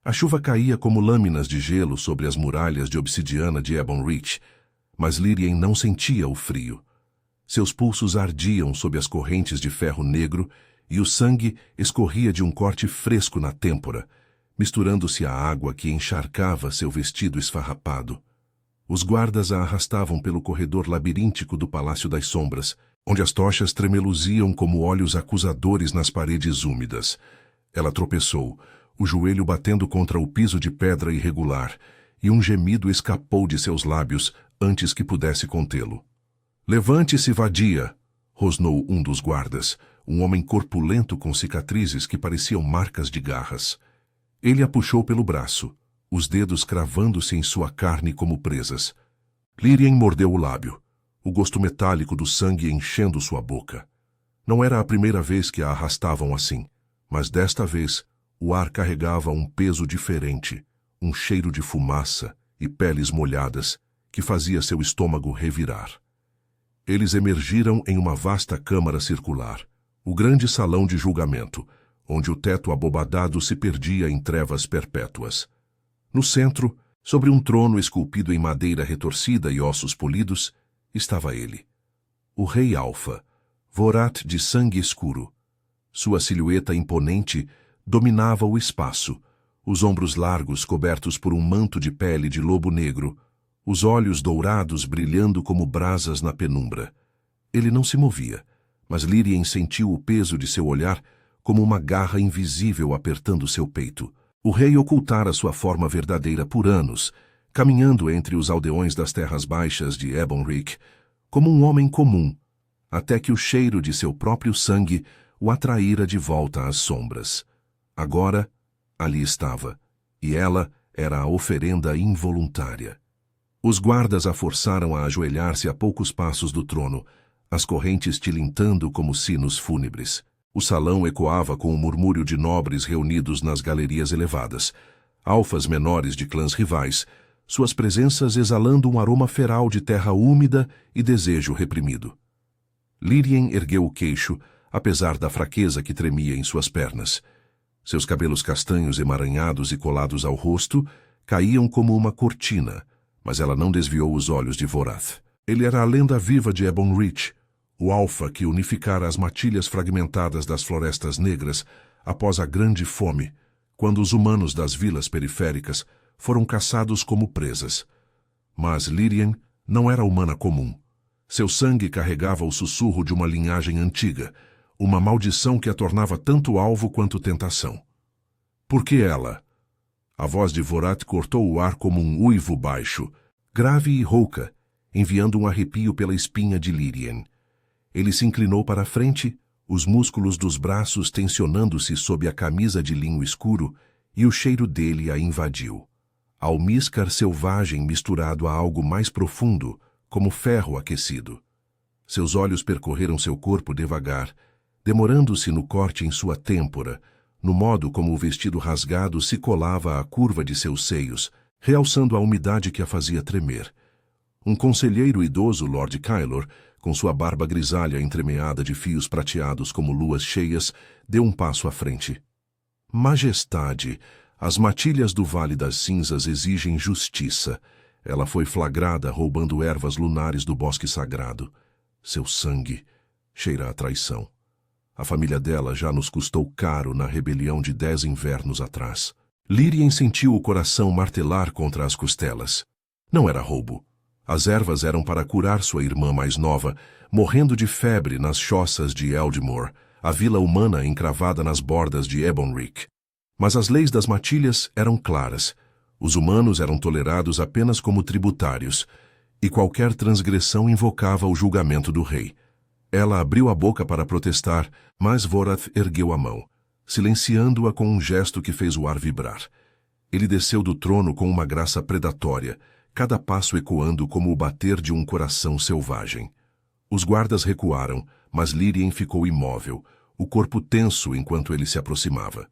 A chuva caía como lâminas de gelo sobre as muralhas de obsidiana de Ebon Reach, mas Lírien não sentia o frio. Seus pulsos ardiam sob as correntes de ferro negro e o sangue escorria de um corte fresco na têmpora, misturando-se à água que encharcava seu vestido esfarrapado. Os guardas a arrastavam pelo corredor labiríntico do Palácio das Sombras, onde as tochas tremeluziam como olhos acusadores nas paredes úmidas. Ela tropeçou, o joelho batendo contra o piso de pedra irregular, e um gemido escapou de seus lábios antes que pudesse contê-lo. "Levante-se, vadia!" rosnou um dos guardas, um homem corpulento com cicatrizes que pareciam marcas de garras. Ele a puxou pelo braço, os dedos cravando-se em sua carne como presas. Lírien mordeu o lábio, o gosto metálico do sangue enchendo sua boca. Não era a primeira vez que a arrastavam assim, mas desta vez o ar carregava um peso diferente, um cheiro de fumaça e peles molhadas que fazia seu estômago revirar. Eles emergiram em uma vasta câmara circular, o grande salão de julgamento, onde o teto abobadado se perdia em trevas perpétuas. No centro, sobre um trono esculpido em madeira retorcida e ossos polidos, estava ele. O rei Alfa, Vorath de sangue escuro. Sua silhueta imponente dominava o espaço, os ombros largos cobertos por um manto de pele de lobo negro, os olhos dourados brilhando como brasas na penumbra. Ele não se movia, mas Lírien sentiu o peso de seu olhar como uma garra invisível apertando seu peito. O rei ocultara sua forma verdadeira por anos, caminhando entre os aldeões das terras baixas de Ebon Reach, como um homem comum, até que o cheiro de seu próprio sangue o atraíra de volta às sombras. Agora, ali estava, e ela era a oferenda involuntária. Os guardas a forçaram a ajoelhar-se a poucos passos do trono, as correntes tilintando como sinos fúnebres. O salão ecoava com o murmúrio de nobres reunidos nas galerias elevadas, alfas menores de clãs rivais, suas presenças exalando um aroma feral de terra úmida e desejo reprimido. Lírien ergueu o queixo, apesar da fraqueza que tremia em suas pernas. Seus cabelos castanhos emaranhados e colados ao rosto caíam como uma cortina, mas ela não desviou os olhos de Vorath. Ele era a lenda viva de Ebon Reach, o alfa que unificara as matilhas fragmentadas das florestas negras após a Grande Fome, quando os humanos das vilas periféricas foram caçados como presas. Mas Lírien não era humana comum. Seu sangue carregava o sussurro de uma linhagem antiga, uma maldição que a tornava tanto alvo quanto tentação. Por que ela? A voz de Vorath cortou o ar como um uivo baixo, grave e rouca, enviando um arrepio pela espinha de Lírien. Ele se inclinou para a frente, os músculos dos braços tensionando-se sob a camisa de linho escuro, e o cheiro dele a invadiu. Almíscar selvagem misturado a algo mais profundo, como ferro aquecido. Seus olhos percorreram seu corpo devagar, demorando-se no corte em sua têmpora, no modo como o vestido rasgado se colava à curva de seus seios, realçando a umidade que a fazia tremer. Um conselheiro idoso, Lord Kylor, com sua barba grisalha entremeada de fios prateados como luas cheias, deu um passo à frente. Majestade, as matilhas do Vale das Cinzas exigem justiça. Ela foi flagrada roubando ervas lunares do bosque sagrado. Seu sangue cheira a traição. A família dela já nos custou caro na rebelião de 10 invernos atrás. Lírien sentiu o coração martelar contra as costelas. Não era roubo. As ervas eram para curar sua irmã mais nova, morrendo de febre nas choças de Eldmore, a vila humana encravada nas bordas de Ebon Reach. Mas as leis das matilhas eram claras. Os humanos eram tolerados apenas como tributários, e qualquer transgressão invocava o julgamento do rei. Ela abriu a boca para protestar, mas Vorath ergueu a mão, silenciando-a com um gesto que fez o ar vibrar. Ele desceu do trono com uma graça predatória, cada passo ecoando como o bater de um coração selvagem. Os guardas recuaram, mas Lírien ficou imóvel, o corpo tenso enquanto ele se aproximava.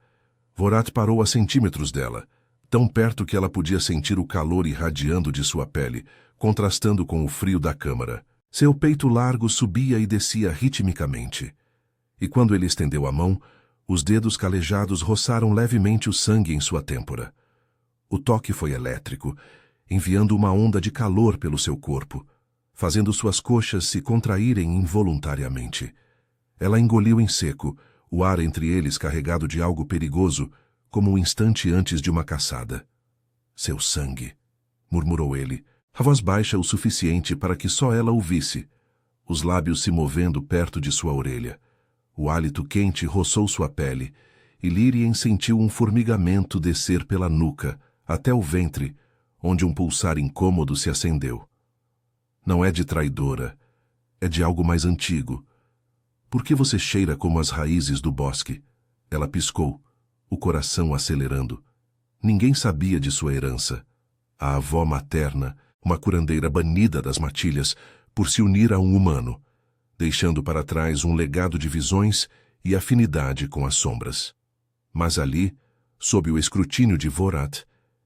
Vorath parou a centímetros dela, tão perto que ela podia sentir o calor irradiando de sua pele, contrastando com o frio da câmara. Seu peito largo subia e descia ritmicamente. E quando ele estendeu a mão, os dedos calejados roçaram levemente o sangue em sua têmpora. O toque foi elétrico, enviando uma onda de calor pelo seu corpo, fazendo suas coxas se contraírem involuntariamente. Ela engoliu em seco, o ar entre eles carregado de algo perigoso, como um instante antes de uma caçada. Seu sangue, murmurou ele, a voz baixa o suficiente para que só ela ouvisse, os lábios se movendo perto de sua orelha. O hálito quente roçou sua pele, e Lírien sentiu um formigamento descer pela nuca, até o ventre, onde um pulsar incômodo se acendeu. Não é de traidora, é de algo mais antigo. Por que você cheira como as raízes do bosque? Ela piscou, o coração acelerando. Ninguém sabia de sua herança. A avó materna, uma curandeira banida das matilhas, por se unir a um humano, deixando para trás um legado de visões e afinidade com as sombras. Mas ali, sob o escrutínio de Vorath,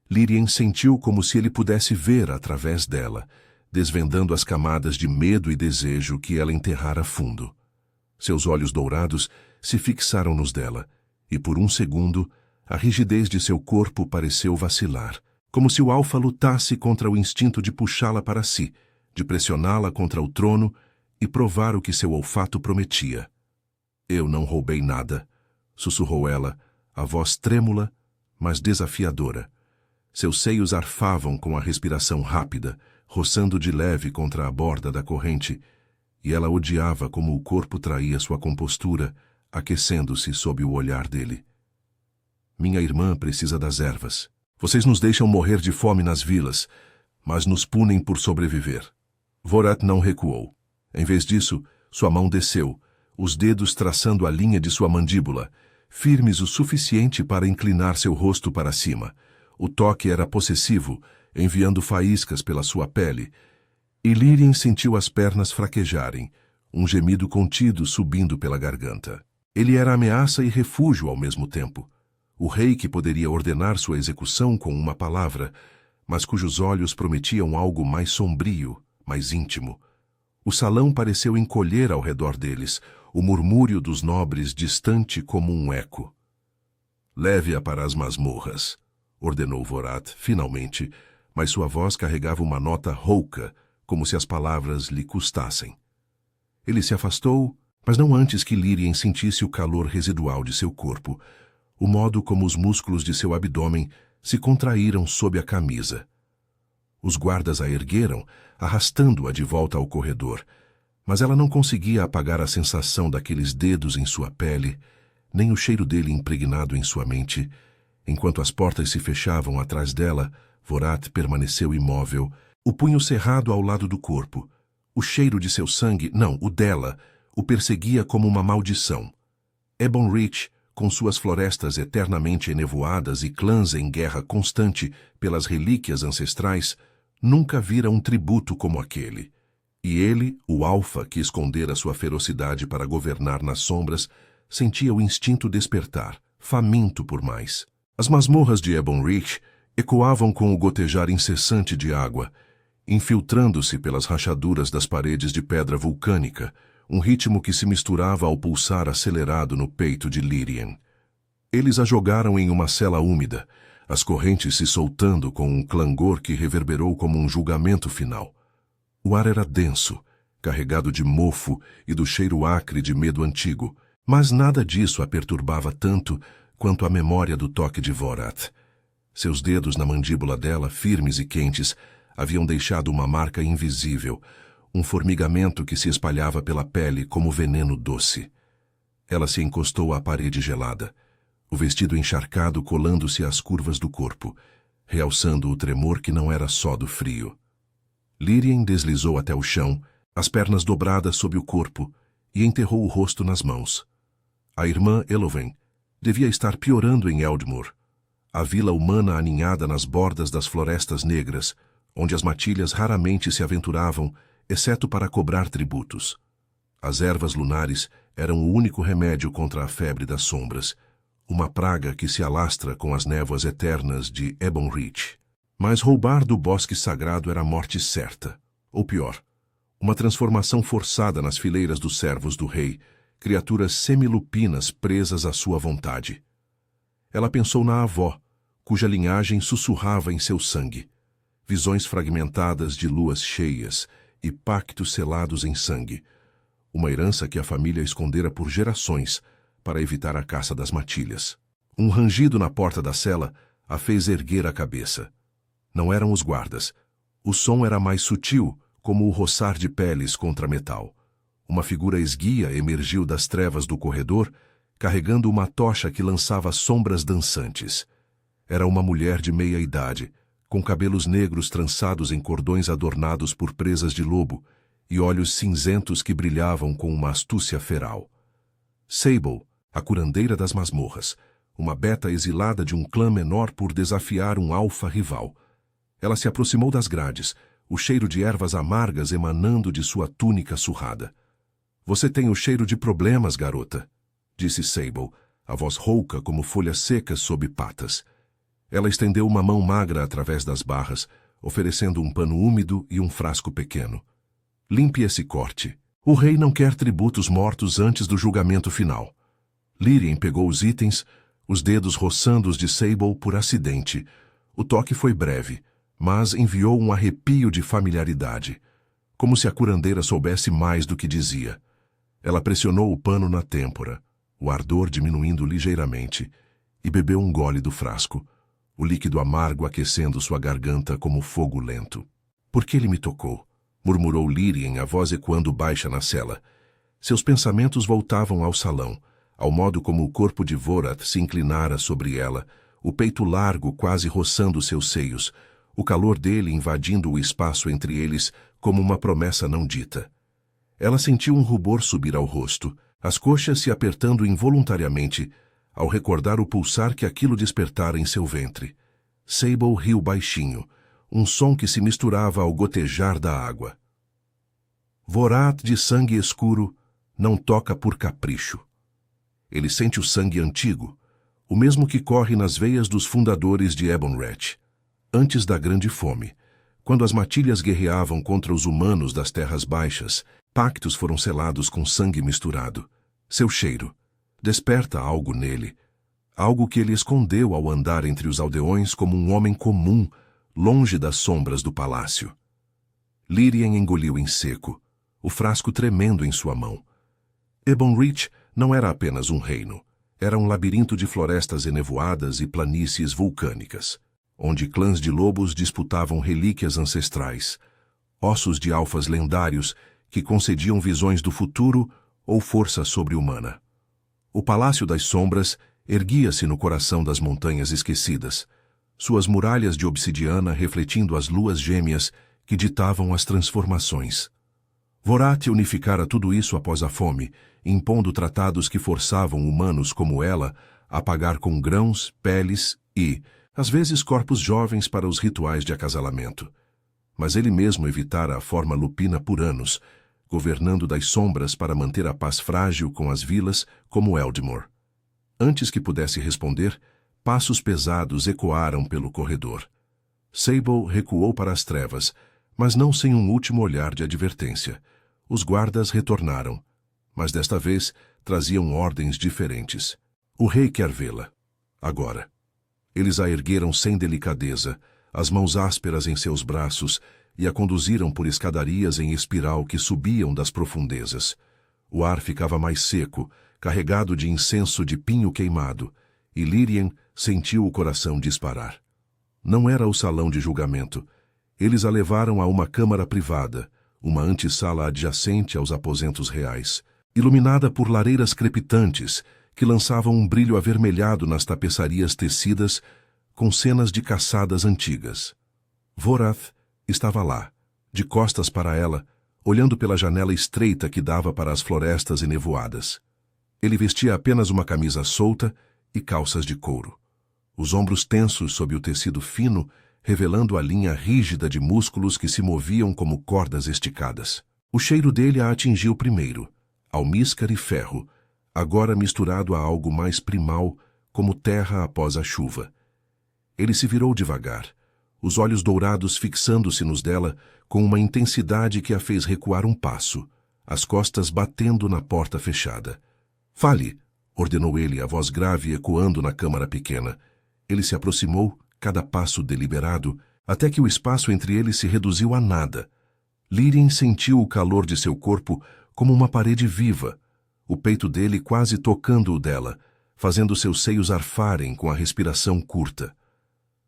Lírien sentiu como se ele pudesse ver através dela, desvendando as camadas de medo e desejo que ela enterrara fundo. Seus olhos dourados se fixaram nos dela, e por um segundo, a rigidez de seu corpo pareceu vacilar, como se o alfa lutasse contra o instinto de puxá-la para si, de pressioná-la contra o trono e provar o que seu olfato prometia. Eu não roubei nada, sussurrou ela, a voz trêmula, mas desafiadora. Seus seios arfavam com a respiração rápida, roçando de leve contra a borda da corrente, e ela odiava como o corpo traía sua compostura, aquecendo-se sob o olhar dele. Minha irmã precisa das ervas. Vocês nos deixam morrer de fome nas vilas, mas nos punem por sobreviver. Vorath não recuou. Em vez disso, sua mão desceu, os dedos traçando a linha de sua mandíbula, firmes o suficiente para inclinar seu rosto para cima. O toque era possessivo, enviando faíscas pela sua pele, e Lírien sentiu as pernas fraquejarem, um gemido contido subindo pela garganta. Ele era ameaça e refúgio ao mesmo tempo. O rei que poderia ordenar sua execução com uma palavra, mas cujos olhos prometiam algo mais sombrio, mais íntimo. O salão pareceu encolher ao redor deles, o murmúrio dos nobres distante como um eco. Leve-a para as masmorras, ordenou Vorath, finalmente, mas sua voz carregava uma nota rouca, como se as palavras lhe custassem. Ele se afastou, mas não antes que Lírien sentisse o calor residual de seu corpo, o modo como os músculos de seu abdômen se contraíram sob a camisa. Os guardas a ergueram, arrastando-a de volta ao corredor, mas ela não conseguia apagar a sensação daqueles dedos em sua pele, nem o cheiro dele impregnado em sua mente. Enquanto as portas se fechavam atrás dela, Vorath permaneceu imóvel, o punho cerrado ao lado do corpo. O cheiro de seu sangue, não, o dela, o perseguia como uma maldição. Ebon Reach, com suas florestas eternamente enevoadas e clãs em guerra constante pelas relíquias ancestrais, nunca vira um tributo como aquele. E ele, o alfa que escondera sua ferocidade para governar nas sombras, sentia o instinto despertar, faminto por mais. As masmorras de Ebon Reach ecoavam com o gotejar incessante de água, infiltrando-se pelas rachaduras das paredes de pedra vulcânica, um ritmo que se misturava ao pulsar acelerado no peito de Lírien. Eles a jogaram em uma cela úmida, as correntes se soltando com um clangor que reverberou como um julgamento final. O ar era denso, carregado de mofo e do cheiro acre de medo antigo, mas nada disso a perturbava tanto quanto a memória do toque de Vorath. Seus dedos na mandíbula dela, firmes e quentes, haviam deixado uma marca invisível, um formigamento que se espalhava pela pele como veneno doce. Ela se encostou à parede gelada, o vestido encharcado colando-se às curvas do corpo, realçando o tremor que não era só do frio. Lírien deslizou até o chão, as pernas dobradas sob o corpo, e enterrou o rosto nas mãos. A irmã Elowen devia estar piorando em Eldmoor, a vila humana aninhada nas bordas das florestas negras, onde as matilhas raramente se aventuravam, exceto para cobrar tributos. As ervas lunares eram o único remédio contra a febre das sombras, uma praga que se alastra com as névoas eternas de Ebon Reach. Mas roubar do bosque sagrado era morte certa, ou pior, uma transformação forçada nas fileiras dos servos do rei, criaturas semilupinas presas à sua vontade. Ela pensou na avó, cuja linhagem sussurrava em seu sangue. Visões fragmentadas de luas cheias e pactos selados em sangue. Uma herança que a família escondera por gerações para evitar a caça das matilhas. Um rangido na porta da cela a fez erguer a cabeça. Não eram os guardas. O som era mais sutil, como o roçar de peles contra metal. Uma figura esguia emergiu das trevas do corredor, carregando uma tocha que lançava sombras dançantes. Era uma mulher de meia idade, com cabelos negros trançados em cordões adornados por presas de lobo e olhos cinzentos que brilhavam com uma astúcia feral. Sable, a curandeira das masmorras, uma beta exilada de um clã menor por desafiar um alfa rival. Ela se aproximou das grades, o cheiro de ervas amargas emanando de sua túnica surrada. "Você tem o cheiro de problemas, garota", disse Sable, a voz rouca como folhas secas sob patas. Ela estendeu uma mão magra através das barras, oferecendo um pano úmido e um frasco pequeno. "Limpe esse corte. O rei não quer tributos mortos antes do julgamento final." Lírien pegou os itens, os dedos roçando os de Sable por acidente. O toque foi breve, mas enviou um arrepio de familiaridade, como se a curandeira soubesse mais do que dizia. Ela pressionou o pano na têmpora, o ardor diminuindo ligeiramente, e bebeu um gole do frasco, o líquido amargo aquecendo sua garganta como fogo lento. "Por que ele me tocou?" murmurou Lírien, a voz ecoando baixa na cela. Seus pensamentos voltavam ao salão, ao modo como o corpo de Vorath se inclinara sobre ela, o peito largo quase roçando seus seios, o calor dele invadindo o espaço entre eles como uma promessa não dita. Ela sentiu um rubor subir ao rosto, as coxas se apertando involuntariamente, ao recordar o pulsar que aquilo despertara em seu ventre. Sable riu baixinho, um som que se misturava ao gotejar da água. Vorath de sangue escuro não toca por capricho. Ele sente o sangue antigo, o mesmo que corre nas veias dos fundadores de Ebonreth. Antes da Grande Fome, quando as matilhas guerreavam contra os humanos das Terras Baixas, pactos foram selados com sangue misturado. Seu cheiro desperta algo nele, algo que ele escondeu ao andar entre os aldeões como um homem comum, longe das sombras do palácio. Lírien engoliu em seco, o frasco tremendo em sua mão. Ebonreth não era apenas um reino, era um labirinto de florestas enevoadas e planícies vulcânicas, onde clãs de lobos disputavam relíquias ancestrais, ossos de alfas lendários que concediam visões do futuro ou força sobre-humana. O Palácio das Sombras erguia-se no coração das montanhas esquecidas, suas muralhas de obsidiana refletindo as luas gêmeas que ditavam as transformações. Vorath unificara tudo isso após a fome, impondo tratados que forçavam humanos como ela a pagar com grãos, peles e, às vezes, corpos jovens para os rituais de acasalamento. Mas ele mesmo evitara a forma lupina por anos, governando das sombras para manter a paz frágil com as vilas como Eldmore. Antes que pudesse responder, passos pesados ecoaram pelo corredor. Sable recuou para as trevas, mas não sem um último olhar de advertência. Os guardas retornaram, mas desta vez traziam ordens diferentes. "O rei quer vê-la. Agora." Eles a ergueram sem delicadeza, as mãos ásperas em seus braços, e a conduziram por escadarias em espiral que subiam das profundezas. O ar ficava mais seco, carregado de incenso de pinho queimado, e Lírien sentiu o coração disparar. Não era o salão de julgamento. Eles a levaram a uma câmara privada, uma antessala adjacente aos aposentos reais, iluminada por lareiras crepitantes que lançavam um brilho avermelhado nas tapeçarias tecidas com cenas de caçadas antigas. Vorath estava lá, de costas para ela, olhando pela janela estreita que dava para as florestas enevoadas. Ele vestia apenas uma camisa solta e calças de couro. Os ombros tensos sob o tecido fino, revelando a linha rígida de músculos que se moviam como cordas esticadas. O cheiro dele a atingiu primeiro, almíscar e ferro, agora misturado a algo mais primal, como terra após a chuva. Ele se virou devagar, os olhos dourados fixando-se nos dela com uma intensidade que a fez recuar um passo, as costas batendo na porta fechada. "Fale", ordenou ele, a voz grave ecoando na câmara pequena, Ele se aproximou, cada passo deliberado, até que o espaço entre eles se reduziu a nada. Lírien sentiu o calor de seu corpo como uma parede viva, o peito dele quase tocando o dela, fazendo seus seios arfarem com a respiração curta.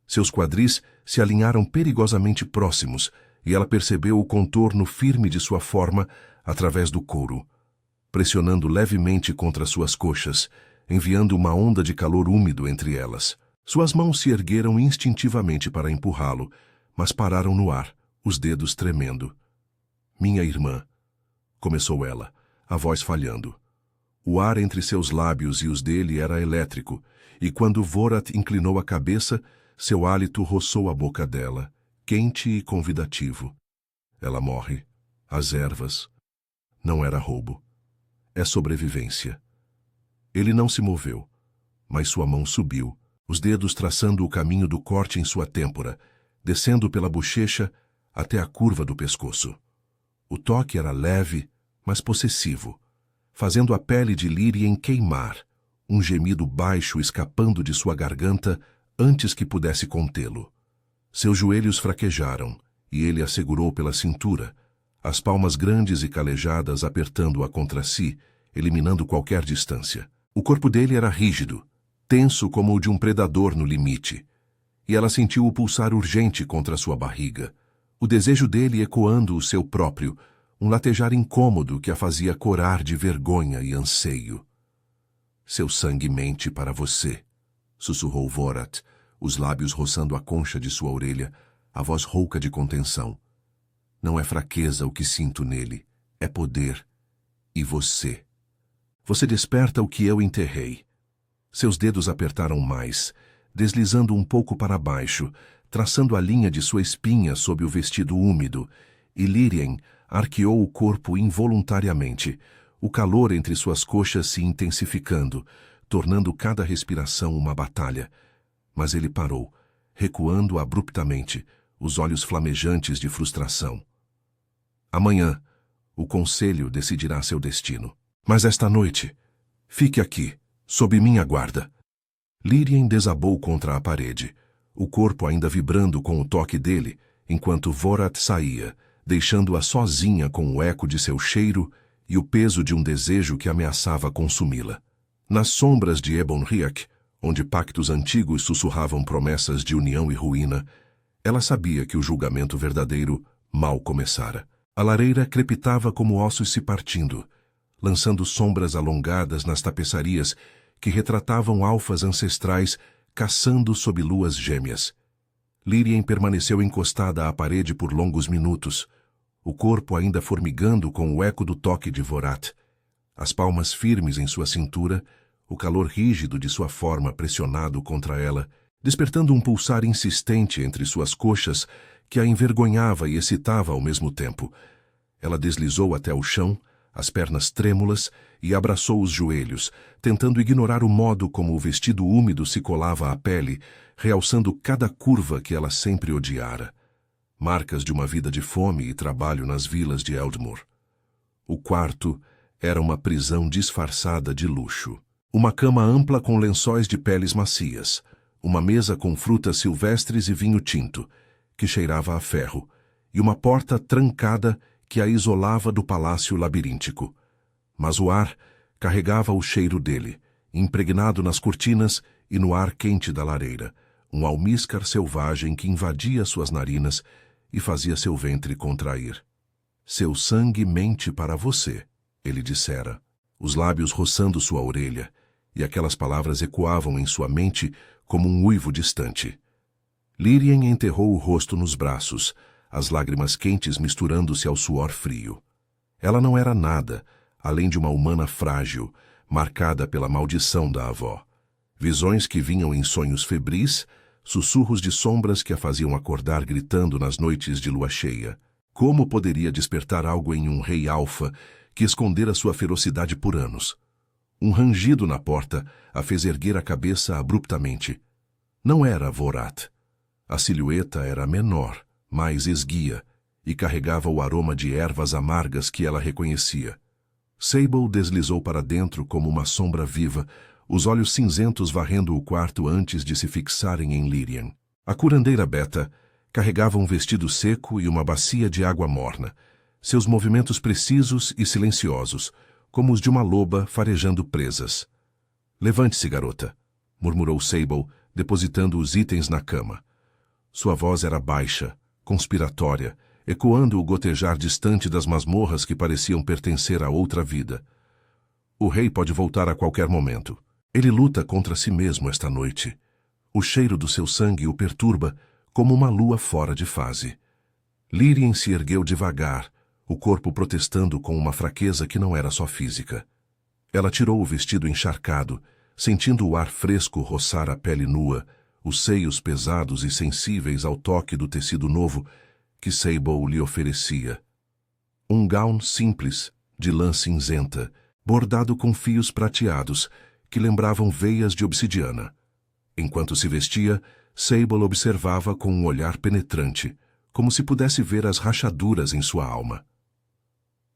Seus quadris se alinharam perigosamente próximos, e ela percebeu o contorno firme de sua forma através do couro, pressionando levemente contra suas coxas, enviando uma onda de calor úmido entre elas. Suas mãos se ergueram instintivamente para empurrá-lo, mas pararam no ar, os dedos tremendo. "Minha irmã", começou ela, a voz falhando. O ar entre seus lábios e os dele era elétrico, e quando Vorath inclinou a cabeça, seu hálito roçou a boca dela, quente e convidativo. Ela morre. As ervas. Não era roubo. É sobrevivência. Ele não se moveu, mas sua mão subiu, os dedos traçando o caminho do corte em sua têmpora, descendo pela bochecha até a curva do pescoço. O toque era leve, mas possessivo, fazendo a pele de Lírien queimar, um gemido baixo escapando de sua garganta antes que pudesse contê-lo. Seus joelhos fraquejaram, e ele a segurou pela cintura, as palmas grandes e calejadas apertando-a contra si, eliminando qualquer distância. O corpo dele era rígido, tenso como o de um predador no limite, e ela sentiu o pulsar urgente contra sua barriga, o desejo dele ecoando o seu próprio, um latejar incômodo que a fazia corar de vergonha e anseio. "Seu sangue mente para você", sussurrou Vorath, os lábios roçando a concha de sua orelha, a voz rouca de contenção. "Não é fraqueza o que sinto nele, é poder. E você? Você desperta o que eu enterrei." Seus dedos apertaram mais, deslizando um pouco para baixo, traçando a linha de sua espinha sob o vestido úmido, e Lírien arqueou o corpo involuntariamente, o calor entre suas coxas se intensificando, tornando cada respiração uma batalha. Mas ele parou, recuando abruptamente, os olhos flamejantes de frustração. "Amanhã, o conselho decidirá seu destino. Mas esta noite, fique aqui, sob minha guarda." Lírien desabou contra a parede, o corpo ainda vibrando com o toque dele, enquanto Vorath saía, deixando-a sozinha com o eco de seu cheiro e o peso de um desejo que ameaçava consumi-la. Nas sombras de Ebon Riach, onde pactos antigos sussurravam promessas de união e ruína, ela sabia que o julgamento verdadeiro mal começara. A lareira crepitava como ossos se partindo, lançando sombras alongadas nas tapeçarias que retratavam alfas ancestrais caçando sob luas gêmeas. Lírien permaneceu encostada à parede por longos minutos, o corpo ainda formigando com o eco do toque de Vorath, as palmas firmes em sua cintura, o calor rígido de sua forma pressionado contra ela, despertando um pulsar insistente entre suas coxas que a envergonhava e excitava ao mesmo tempo. Ela deslizou até o chão, as pernas trêmulas, e abraçou os joelhos, tentando ignorar o modo como o vestido úmido se colava à pele, realçando cada curva que ela sempre odiara. Marcas de uma vida de fome e trabalho nas vilas de Eldmore. O quarto era uma prisão disfarçada de luxo. Uma cama ampla com lençóis de peles macias, uma mesa com frutas silvestres e vinho tinto, que cheirava a ferro, e uma porta trancada que a isolava do palácio labiríntico. Mas o ar carregava o cheiro dele, impregnado nas cortinas e no ar quente da lareira, um almíscar selvagem que invadia suas narinas e fazia seu ventre contrair. "Seu sangue mente para você", ele dissera, os lábios roçando sua orelha, e aquelas palavras ecoavam em sua mente como um uivo distante. Lírien enterrou o rosto nos braços, as lágrimas quentes misturando-se ao suor frio. Ela não era nada, além de uma humana frágil, marcada pela maldição da avó. Visões que vinham em sonhos febris, sussurros de sombras que a faziam acordar gritando nas noites de lua cheia. Como poderia despertar algo em um rei alfa que escondera sua ferocidade por anos? Um rangido na porta a fez erguer a cabeça abruptamente. Não era Vorath. A silhueta era menor, mais esguia, e carregava o aroma de ervas amargas que ela reconhecia. Sable deslizou para dentro como uma sombra viva, os olhos cinzentos varrendo o quarto antes de se fixarem em Lírien. A curandeira Beta carregava um vestido seco e uma bacia de água morna, seus movimentos precisos e silenciosos, como os de uma loba farejando presas. "Levante-se, garota", murmurou Sable, depositando os itens na cama. Sua voz era baixa, conspiratória, ecoando o gotejar distante das masmorras que pareciam pertencer a outra vida. "O rei pode voltar a qualquer momento. Ele luta contra si mesmo esta noite. O cheiro do seu sangue o perturba como uma lua fora de fase." Lírien se ergueu devagar, o corpo protestando com uma fraqueza que não era só física. Ela tirou o vestido encharcado, sentindo o ar fresco roçar a pele nua, os seios pesados e sensíveis ao toque do tecido novo que Sable lhe oferecia. Um gown simples, de lã cinzenta, bordado com fios prateados, que lembravam veias de obsidiana. Enquanto se vestia, Sable observava com um olhar penetrante, como se pudesse ver as rachaduras em sua alma.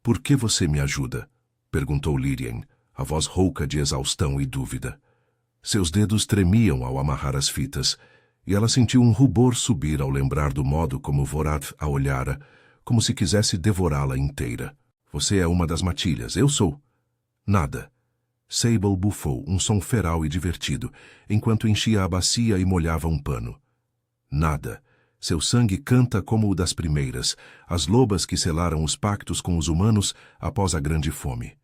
"Por que você me ajuda?" perguntou Lírien, a voz rouca de exaustão e dúvida. Seus dedos tremiam ao amarrar as fitas, e ela sentiu um rubor subir ao lembrar do modo como Vorath a olhara, como se quisesse devorá-la inteira. "Você é uma das matilhas, eu sou." "Nada." Sable bufou, um som feral e divertido, enquanto enchia a bacia e molhava um pano. "Nada. Seu sangue canta como o das primeiras, as lobas que selaram os pactos com os humanos após a grande fome."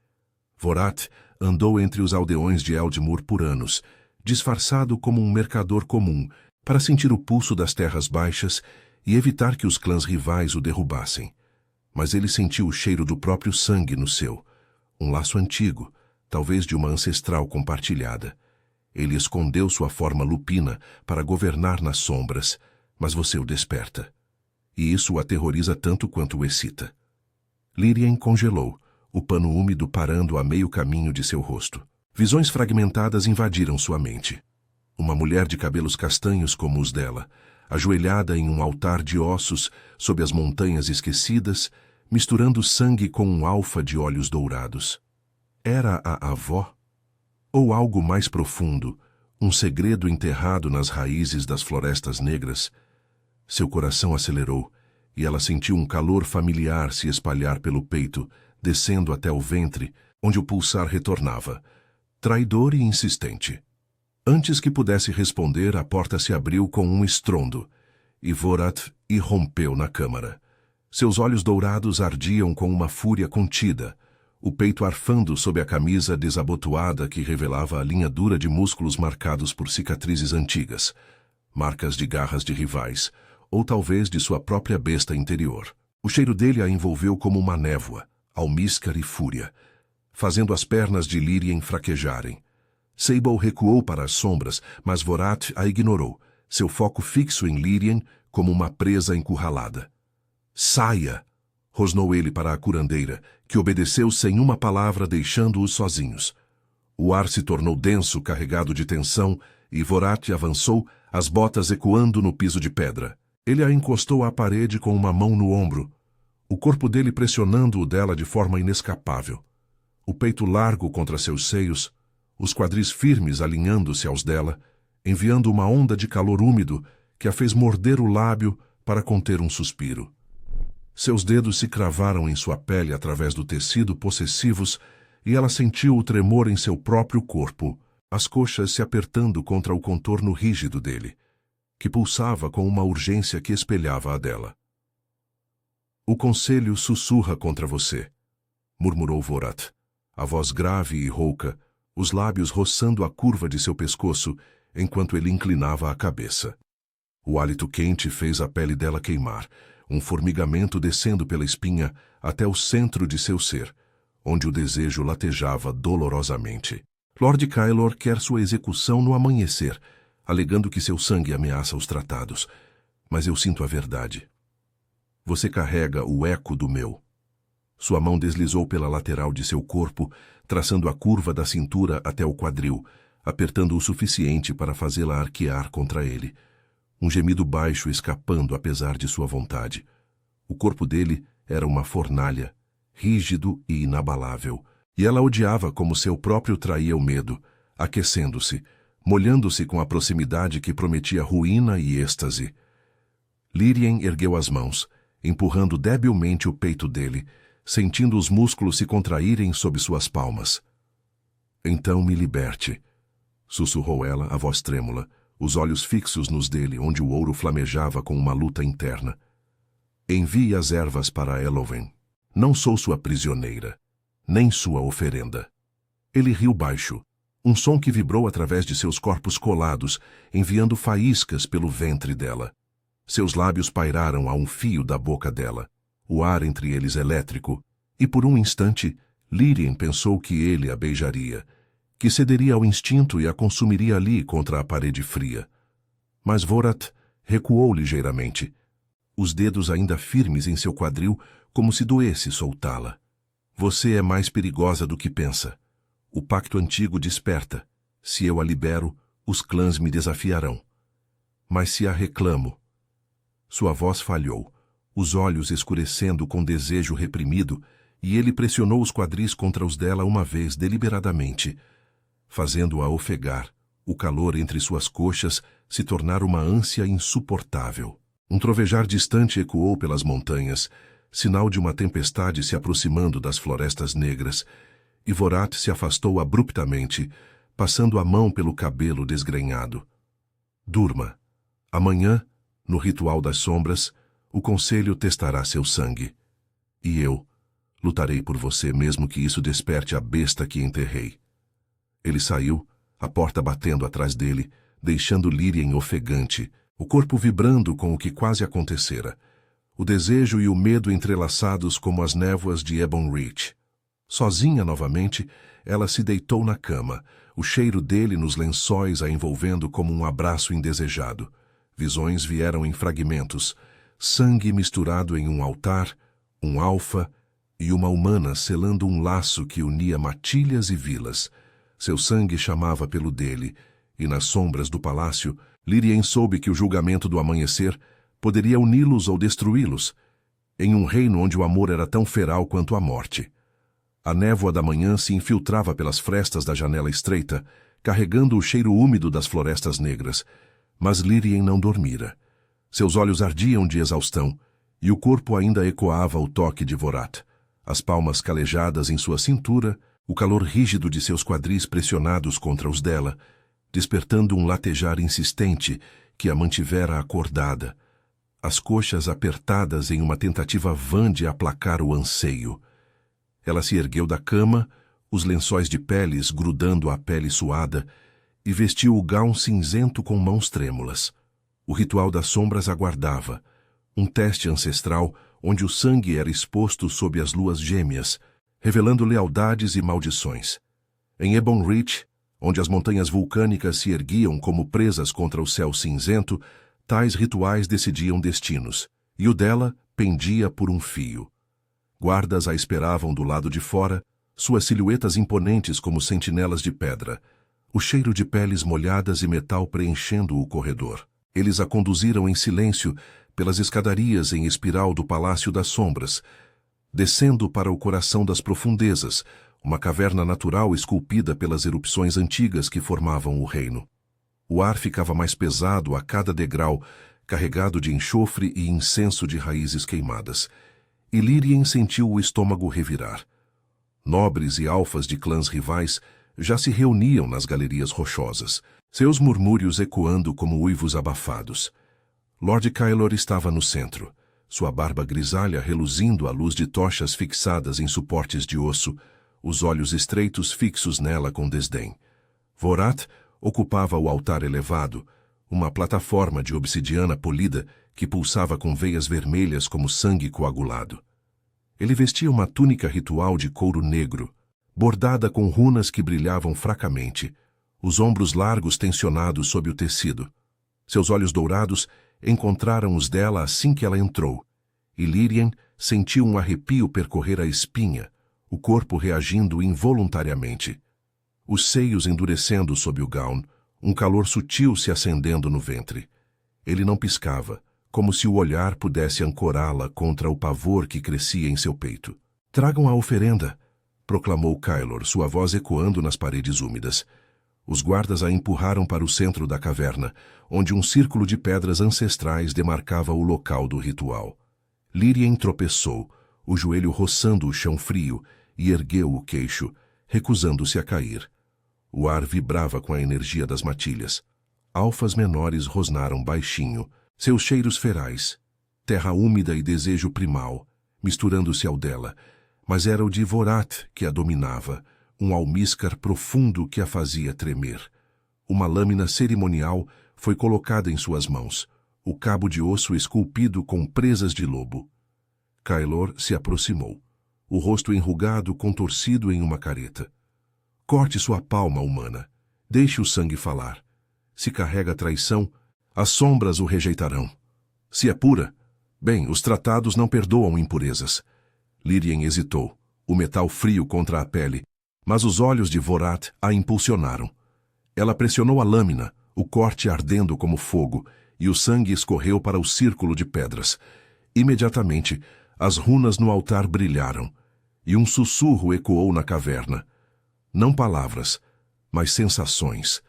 Vorath andou entre os aldeões de Eldmur por anos, disfarçado como um mercador comum, para sentir o pulso das terras baixas e evitar que os clãs rivais o derrubassem. Mas ele sentiu o cheiro do próprio sangue no seu, um laço antigo, talvez de uma ancestral compartilhada. Ele escondeu sua forma lupina para governar nas sombras, mas você o desperta. E isso o aterroriza tanto quanto o excita. Lírien congelou, o pano úmido parando a meio caminho de seu rosto. Visões fragmentadas invadiram sua mente. Uma mulher de cabelos castanhos como os dela, ajoelhada em um altar de ossos sob as montanhas esquecidas, misturando sangue com um alfa de olhos dourados. Era a avó? Ou algo mais profundo, um segredo enterrado nas raízes das florestas negras? Seu coração acelerou, e ela sentiu um calor familiar se espalhar pelo peito, descendo até o ventre, onde o pulsar retornava, traidor e insistente. Antes que pudesse responder, a porta se abriu com um estrondo, e Vorath irrompeu na câmara. Seus olhos dourados ardiam com uma fúria contida, o peito arfando sob a camisa desabotoada que revelava a linha dura de músculos marcados por cicatrizes antigas, marcas de garras de rivais, ou talvez de sua própria besta interior. O cheiro dele a envolveu como uma névoa, almíscar e fúria, fazendo as pernas de Lírien fraquejarem. Sable recuou para as sombras, mas Vorath a ignorou, seu foco fixo em Lírien como uma presa encurralada. "Saia!" rosnou ele para a curandeira, que obedeceu sem uma palavra, deixando-os sozinhos. O ar se tornou denso, carregado de tensão, e Vorath avançou, as botas ecoando no piso de pedra. Ele a encostou à parede com uma mão no ombro, o corpo dele pressionando o dela de forma inescapável. O peito largo contra seus seios, os quadris firmes alinhando-se aos dela, enviando uma onda de calor úmido que a fez morder o lábio para conter um suspiro. Seus dedos se cravaram em sua pele através do tecido possessivos e ela sentiu o tremor em seu próprio corpo, as coxas se apertando contra o contorno rígido dele, que pulsava com uma urgência que espelhava a dela. "O conselho sussurra contra você", murmurou Vorath, a voz grave e rouca, os lábios roçando a curva de seu pescoço enquanto ele inclinava a cabeça. O hálito quente fez a pele dela queimar, um formigamento descendo pela espinha até o centro de seu ser, onde o desejo latejava dolorosamente. Lord Kylor quer sua execução no amanhecer, alegando que seu sangue ameaça os tratados. Mas eu sinto a verdade. Você carrega o eco do meu. Sua mão deslizou pela lateral de seu corpo, traçando a curva da cintura até o quadril, apertando o suficiente para fazê-la arquear contra ele. Um gemido baixo escapando apesar de sua vontade. O corpo dele era uma fornalha, rígido e inabalável, e ela odiava como seu próprio traía o medo, aquecendo-se, molhando-se com a proximidade que prometia ruína e êxtase. Lírien ergueu as mãos, empurrando debilmente o peito dele, sentindo os músculos se contraírem sob suas palmas. Então me liberte, sussurrou ela, a voz trêmula, os olhos fixos nos dele, onde o ouro flamejava com uma luta interna. Envie as ervas para Elowen. Não sou sua prisioneira, nem sua oferenda. Ele riu baixo, um som que vibrou através de seus corpos colados, enviando faíscas pelo ventre dela. Seus lábios pairaram a um fio da boca dela, o ar entre eles elétrico, e por um instante, Lírien pensou que ele a beijaria, que cederia ao instinto e a consumiria ali contra a parede fria. Mas Vorath recuou ligeiramente, os dedos ainda firmes em seu quadril, como se doesse soltá-la. Você é mais perigosa do que pensa. O pacto antigo desperta. Se eu a libero, os clãs me desafiarão. Mas se a reclamo... Sua voz falhou, os olhos escurecendo com desejo reprimido, e ele pressionou os quadris contra os dela uma vez deliberadamente, fazendo-a ofegar, o calor entre suas coxas se tornar uma ânsia insuportável. Um trovejar distante ecoou pelas montanhas, sinal de uma tempestade se aproximando das florestas negras, e Vorath se afastou abruptamente, passando a mão pelo cabelo desgrenhado. Durma. Amanhã, no ritual das sombras, o conselho testará seu sangue. E eu lutarei por você, mesmo que isso desperte a besta que enterrei. Ele saiu, a porta batendo atrás dele, deixando Lírien ofegante, o corpo vibrando com o que quase acontecera, o desejo e o medo entrelaçados como as névoas de Ebon Reach. Sozinha novamente, ela se deitou na cama, o cheiro dele nos lençóis a envolvendo como um abraço indesejado. Visões vieram em fragmentos, sangue misturado em um altar, um alfa e uma humana selando um laço que unia matilhas e vilas. Seu sangue chamava pelo dele, e nas sombras do palácio, Lírien soube que o julgamento do amanhecer poderia uni-los ou destruí-los, em um reino onde o amor era tão feral quanto a morte. A névoa da manhã se infiltrava pelas frestas da janela estreita, carregando o cheiro úmido das florestas negras, mas Lírien não dormira. Seus olhos ardiam de exaustão, e o corpo ainda ecoava o toque de Vorath. As palmas calejadas em sua cintura, o calor rígido de seus quadris pressionados contra os dela, despertando um latejar insistente que a mantivera acordada, as coxas apertadas em uma tentativa vã de aplacar o anseio. Ela se ergueu da cama, os lençóis de peles grudando à pele suada, e vestiu o gown cinzento com mãos trêmulas. O ritual das sombras aguardava, um teste ancestral onde o sangue era exposto sob as luas gêmeas, revelando lealdades e maldições. Em Ebon Reach, onde as montanhas vulcânicas se erguiam como presas contra o céu cinzento, tais rituais decidiam destinos, e o dela pendia por um fio. Guardas a esperavam do lado de fora, suas silhuetas imponentes como sentinelas de pedra, o cheiro de peles molhadas e metal preenchendo o corredor. Eles a conduziram em silêncio pelas escadarias em espiral do Palácio das Sombras, descendo para o coração das profundezas, uma caverna natural esculpida pelas erupções antigas que formavam o reino. O ar ficava mais pesado a cada degrau, carregado de enxofre e incenso de raízes queimadas, e Lírien sentiu o estômago revirar. Nobres e alfas de clãs rivais já se reuniam nas galerias rochosas, seus murmúrios ecoando como uivos abafados. Lord Kylor estava no centro, sua barba grisalha reluzindo à luz de tochas fixadas em suportes de osso, os olhos estreitos fixos nela com desdém. Vorath ocupava o altar elevado, uma plataforma de obsidiana polida que pulsava com veias vermelhas como sangue coagulado. Ele vestia uma túnica ritual de couro negro, bordada com runas que brilhavam fracamente, os ombros largos tensionados sob o tecido. Seus olhos dourados encontraram os dela assim que ela entrou, e Lírien sentiu um arrepio percorrer a espinha, o corpo reagindo involuntariamente. Os seios endurecendo sob o gown, um calor sutil se acendendo no ventre. Ele não piscava, como se o olhar pudesse ancorá-la contra o pavor que crescia em seu peito. "Tragam a oferenda", proclamou Kylor, sua voz ecoando nas paredes úmidas. Os guardas a empurraram para o centro da caverna, onde um círculo de pedras ancestrais demarcava o local do ritual. Lírien tropeçou, o joelho roçando o chão frio, e ergueu o queixo, recusando-se a cair. O ar vibrava com a energia das matilhas. Alfas menores rosnaram baixinho, seus cheiros ferais, terra úmida e desejo primal, misturando-se ao dela, mas era o de Vorath que a dominava, um almíscar profundo que a fazia tremer. Uma lâmina cerimonial foi colocada em suas mãos, o cabo de osso esculpido com presas de lobo. Caelor se aproximou, o rosto enrugado contorcido em uma careta. Corte sua palma humana, deixe o sangue falar. Se carrega traição, as sombras o rejeitarão. Se é pura, bem, os tratados não perdoam impurezas. Lírien hesitou, o metal frio contra a pele, mas os olhos de Vorath a impulsionaram. Ela pressionou a lâmina, o corte ardendo como fogo, e o sangue escorreu para o círculo de pedras. Imediatamente, as runas no altar brilharam, e um sussurro ecoou na caverna. Não palavras, mas sensações.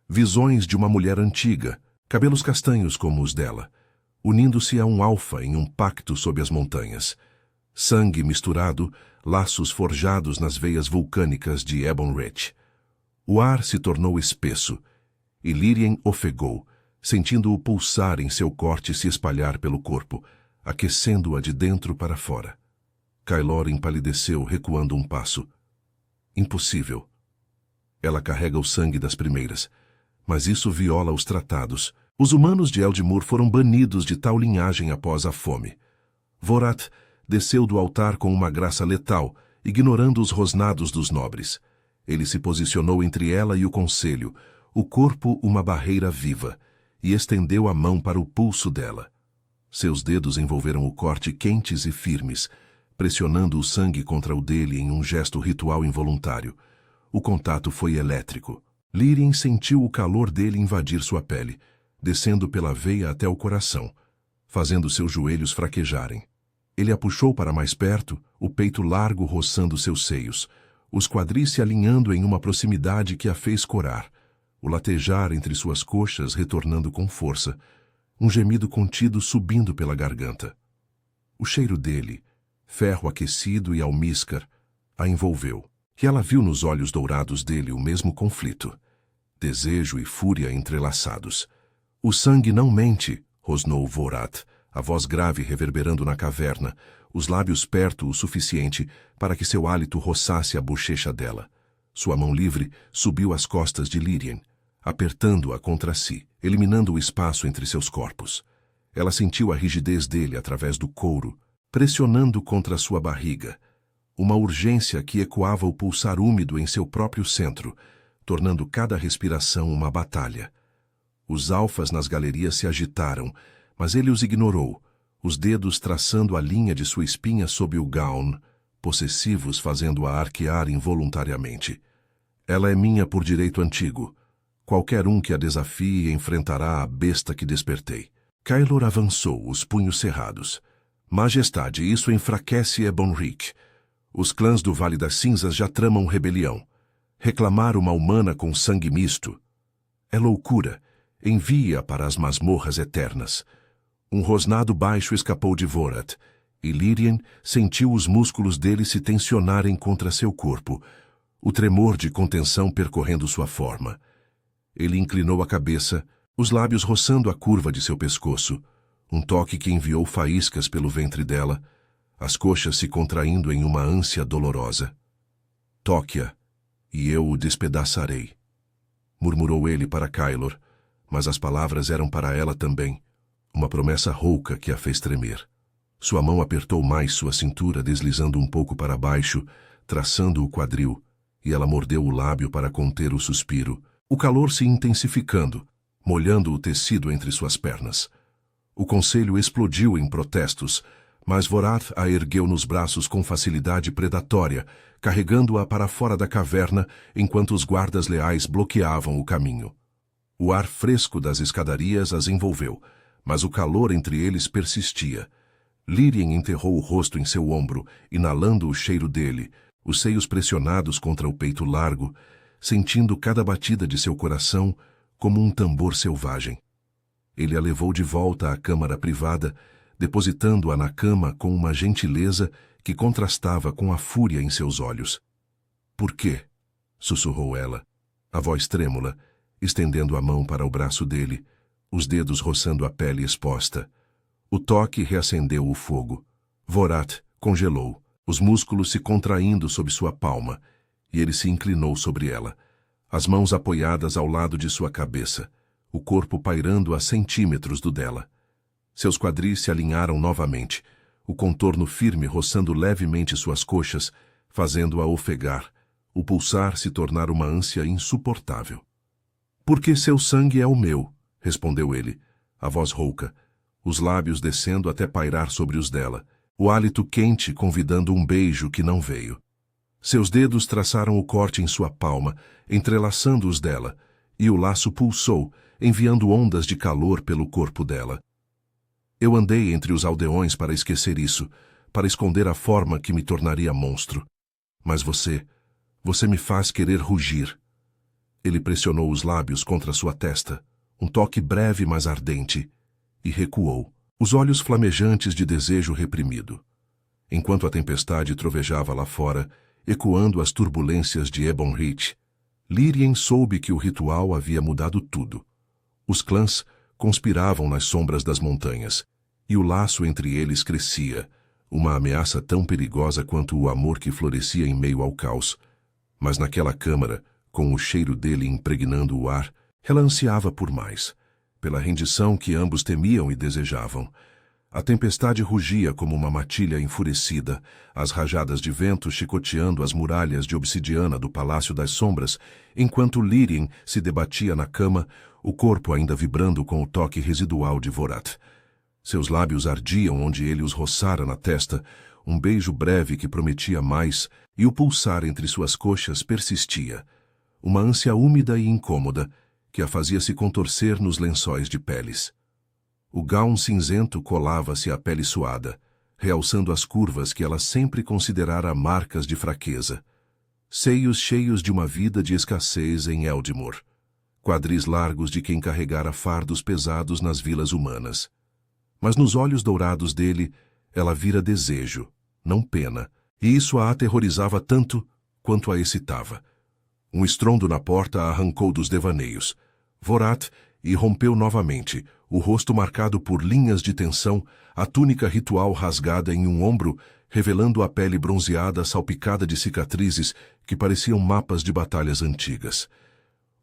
Visões de uma mulher antiga, cabelos castanhos como os dela, unindo-se a um alfa em um pacto sob as montanhas. Sangue misturado, laços forjados nas veias vulcânicas de Ebon Ridge. O ar se tornou espesso, e Lírien ofegou, sentindo-o pulsar em seu corte se espalhar pelo corpo, aquecendo-a de dentro para fora. Caelor empalideceu, recuando um passo. Impossível. Ela carrega o sangue das primeiras, mas isso viola os tratados. Os humanos de Eldimur foram banidos de tal linhagem após a fome. Vorath desceu do altar com uma graça letal, ignorando os rosnados dos nobres. Ele se posicionou entre ela e o conselho, o corpo uma barreira viva, e estendeu a mão para o pulso dela. Seus dedos envolveram o corte quentes e firmes, pressionando o sangue contra o dele em um gesto ritual involuntário. O contato foi elétrico. Lírien sentiu o calor dele invadir sua pele, descendo pela veia até o coração, fazendo seus joelhos fraquejarem. Ele a puxou para mais perto, o peito largo roçando seus seios, os quadris se alinhando em uma proximidade que a fez corar, o latejar entre suas coxas retornando com força, um gemido contido subindo pela garganta. O cheiro dele, ferro aquecido e almíscar, a envolveu, e ela viu nos olhos dourados dele o mesmo conflito. Desejo e fúria entrelaçados. O sangue não mente, rosnou Vorath, a voz grave reverberando na caverna, os lábios perto o suficiente para que seu hálito roçasse a bochecha dela. Sua mão livre subiu às costas de Lírien, apertando-a contra si, eliminando o espaço entre seus corpos. Ela sentiu a rigidez dele através do couro, pressionando contra sua barriga, uma urgência que ecoava o pulsar úmido em seu próprio centro, tornando cada respiração uma batalha. Os alfas nas galerias se agitaram, mas ele os ignorou, os dedos traçando a linha de sua espinha sob o gown, possessivos fazendo-a arquear involuntariamente. Ela é minha por direito antigo. Qualquer um que a desafie enfrentará a besta que despertei. Caelor avançou, os punhos cerrados. Majestade, isso enfraquece Ebon Ridge. Os clãs do Vale das Cinzas já tramam rebelião. Reclamar uma humana com sangue misto é loucura. Envie-a para as masmorras eternas. Um rosnado baixo escapou de Vorath, e Lírien sentiu os músculos dele se tensionarem contra seu corpo, o tremor de contenção percorrendo sua forma. Ele inclinou a cabeça, os lábios roçando a curva de seu pescoço, um toque que enviou faíscas pelo ventre dela, as coxas se contraindo em uma ânsia dolorosa. Toque-a, e eu o despedaçarei, murmurou ele para Caelor, mas as palavras eram para ela também, uma promessa rouca que a fez tremer. Sua mão apertou mais sua cintura, deslizando um pouco para baixo, traçando o quadril, e ela mordeu o lábio para conter o suspiro, o calor se intensificando, molhando o tecido entre suas pernas. O conselho explodiu em protestos, mas Vorath a ergueu nos braços com facilidade predatória, carregando-a para fora da caverna enquanto os guardas leais bloqueavam o caminho. O ar fresco das escadarias as envolveu, mas o calor entre eles persistia. Lírien enterrou o rosto em seu ombro, inalando o cheiro dele, os seios pressionados contra o peito largo, sentindo cada batida de seu coração como um tambor selvagem. Ele a levou de volta à câmara privada, depositando-a na cama com uma gentileza que contrastava com a fúria em seus olhos. "Por quê?" sussurrou ela, a voz trêmula, estendendo a mão para o braço dele, os dedos roçando a pele exposta. O toque reacendeu o fogo. Vorat congelou, os músculos se contraindo sob sua palma, e ele se inclinou sobre ela, as mãos apoiadas ao lado de sua cabeça, o corpo pairando a centímetros do dela. Seus quadris se alinharam novamente, o contorno firme roçando levemente suas coxas, fazendo-a ofegar, o pulsar se tornar uma ânsia insuportável. "Porque seu sangue é o meu", respondeu ele, a voz rouca, os lábios descendo até pairar sobre os dela, o hálito quente convidando um beijo que não veio. Seus dedos traçaram o corte em sua palma, entrelaçando os dela, e o laço pulsou, enviando ondas de calor pelo corpo dela. Eu andei entre os aldeões para esquecer isso, para esconder a forma que me tornaria monstro. Mas você me faz querer rugir. Ele pressionou os lábios contra sua testa, um toque breve mas ardente, e recuou, os olhos flamejantes de desejo reprimido. Enquanto a tempestade trovejava lá fora, ecoando as turbulências de Ebon Reach, Lírien soube que o ritual havia mudado tudo. Os clãs conspiravam nas sombras das montanhas, e o laço entre eles crescia, uma ameaça tão perigosa quanto o amor que florescia em meio ao caos. Mas naquela câmara, com o cheiro dele impregnando o ar, ela ansiava por mais, pela rendição que ambos temiam e desejavam. A tempestade rugia como uma matilha enfurecida, as rajadas de vento chicoteando as muralhas de obsidiana do Palácio das Sombras, enquanto Lírien se debatia na cama, o corpo ainda vibrando com o toque residual de Vorat. Seus lábios ardiam onde ele os roçara na testa, um beijo breve que prometia mais, e o pulsar entre suas coxas persistia. Uma ânsia úmida e incômoda, que a fazia se contorcer nos lençóis de peles. O gown cinzento colava-se à pele suada, realçando as curvas que ela sempre considerara marcas de fraqueza. Seios cheios de uma vida de escassez em Eldimor. Quadris largos de quem carregara fardos pesados nas vilas humanas. Mas nos olhos dourados dele, ela vira desejo, não pena, e isso a aterrorizava tanto quanto a excitava. Um estrondo na porta a arrancou dos devaneios. Vorat irrompeu novamente, o rosto marcado por linhas de tensão, a túnica ritual rasgada em um ombro, revelando a pele bronzeada salpicada de cicatrizes que pareciam mapas de batalhas antigas.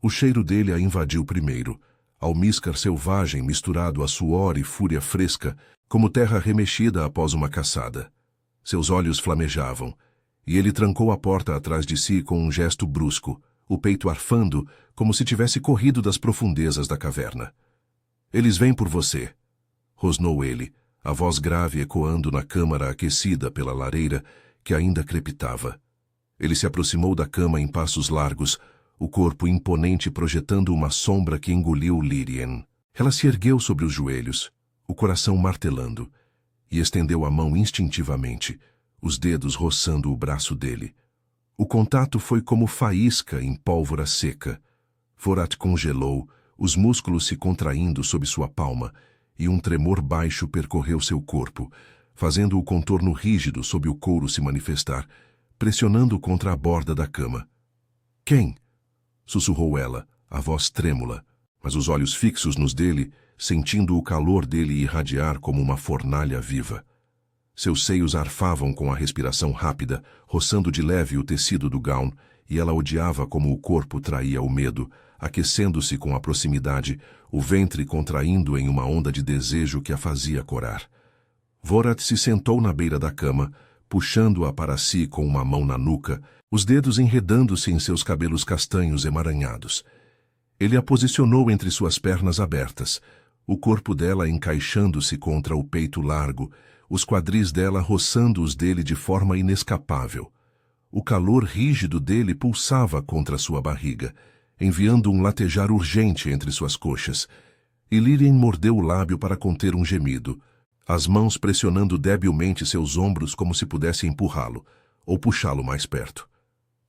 O cheiro dele a invadiu primeiro, almíscar selvagem misturado a suor e fúria fresca, como terra remexida após uma caçada. Seus olhos flamejavam, e ele trancou a porta atrás de si com um gesto brusco, o peito arfando, como se tivesse corrido das profundezas da caverna. "Eles vêm por você", rosnou ele, a voz grave ecoando na câmara aquecida pela lareira que ainda crepitava. Ele se aproximou da cama em passos largos, o corpo imponente projetando uma sombra que engoliu Lírien. Ela se ergueu sobre os joelhos, o coração martelando, e estendeu a mão instintivamente, os dedos roçando o braço dele. O contato foi como faísca em pólvora seca. Vorat congelou, os músculos se contraindo sob sua palma, e um tremor baixo percorreu seu corpo, fazendo o contorno rígido sob o couro se manifestar, pressionando contra a borda da cama. "Quem?" sussurrou ela, a voz trêmula, mas os olhos fixos nos dele, sentindo o calor dele irradiar como uma fornalha viva. Seus seios arfavam com a respiração rápida, roçando de leve o tecido do gown, e ela odiava como o corpo traía o medo, aquecendo-se com a proximidade, o ventre contraindo em uma onda de desejo que a fazia corar. Vorat se sentou na beira da cama, puxando-a para si com uma mão na nuca, os dedos enredando-se em seus cabelos castanhos emaranhados. Ele a posicionou entre suas pernas abertas, o corpo dela encaixando-se contra o peito largo, os quadris dela roçando os dele de forma inescapável. O calor rígido dele pulsava contra sua barriga, enviando um latejar urgente entre suas coxas, e Lírien mordeu o lábio para conter um gemido, as mãos pressionando debilmente seus ombros como se pudesse empurrá-lo, ou puxá-lo mais perto.